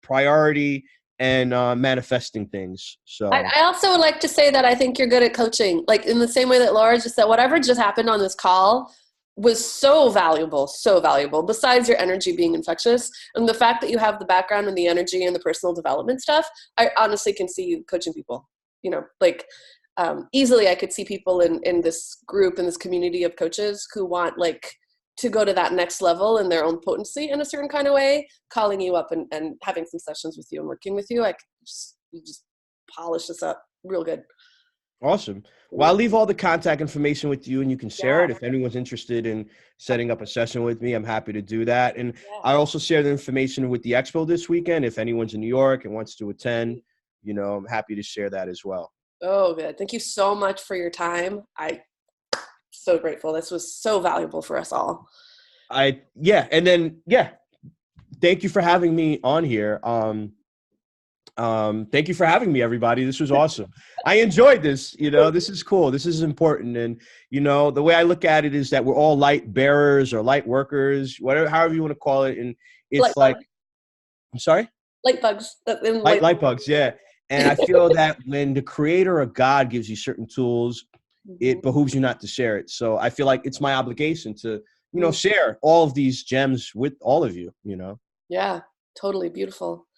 priority, and manifesting things. So I also would like to say that I think you're good at coaching, like in the same way that Laura just said. Whatever just happened on this call was so valuable, besides your energy being infectious and the fact that you have the background and the energy and the personal development stuff. I honestly can see you coaching people, easily. I could see people in this group, in this community of coaches who want like to go to that next level in their own potency in a certain kind of way, calling you up and having some sessions with you and working with you. You just polish this up real good. Awesome. Well, I'll leave all the contact information with you, and you can share it. If anyone's interested in setting up a session with me, I'm happy to do that. And I also share the information with the expo this weekend. If anyone's in New York and wants to attend, I'm happy to share that as well. Oh, good. Thank you so much for your time. So grateful. This was so valuable for us all. Thank you for having me on here. Thank you for having me, everybody. This was awesome. I enjoyed this. This is cool. This is important. And, the way I look at it is that we're all light bearers or light workers, however you want to call it. And it's I'm sorry? Light bugs. Light bugs. Yeah. And I feel that when the creator or God gives you certain tools, it behooves you not to share it. So I feel like it's my obligation to, share all of these gems with all of you, Yeah, totally beautiful.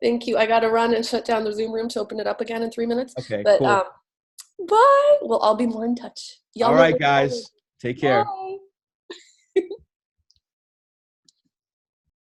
Thank you. I got to run and shut down the Zoom room to open it up again in 3 minutes. Okay, but, cool. Bye. We'll all be more in touch. All right, guys. Take care. Bye.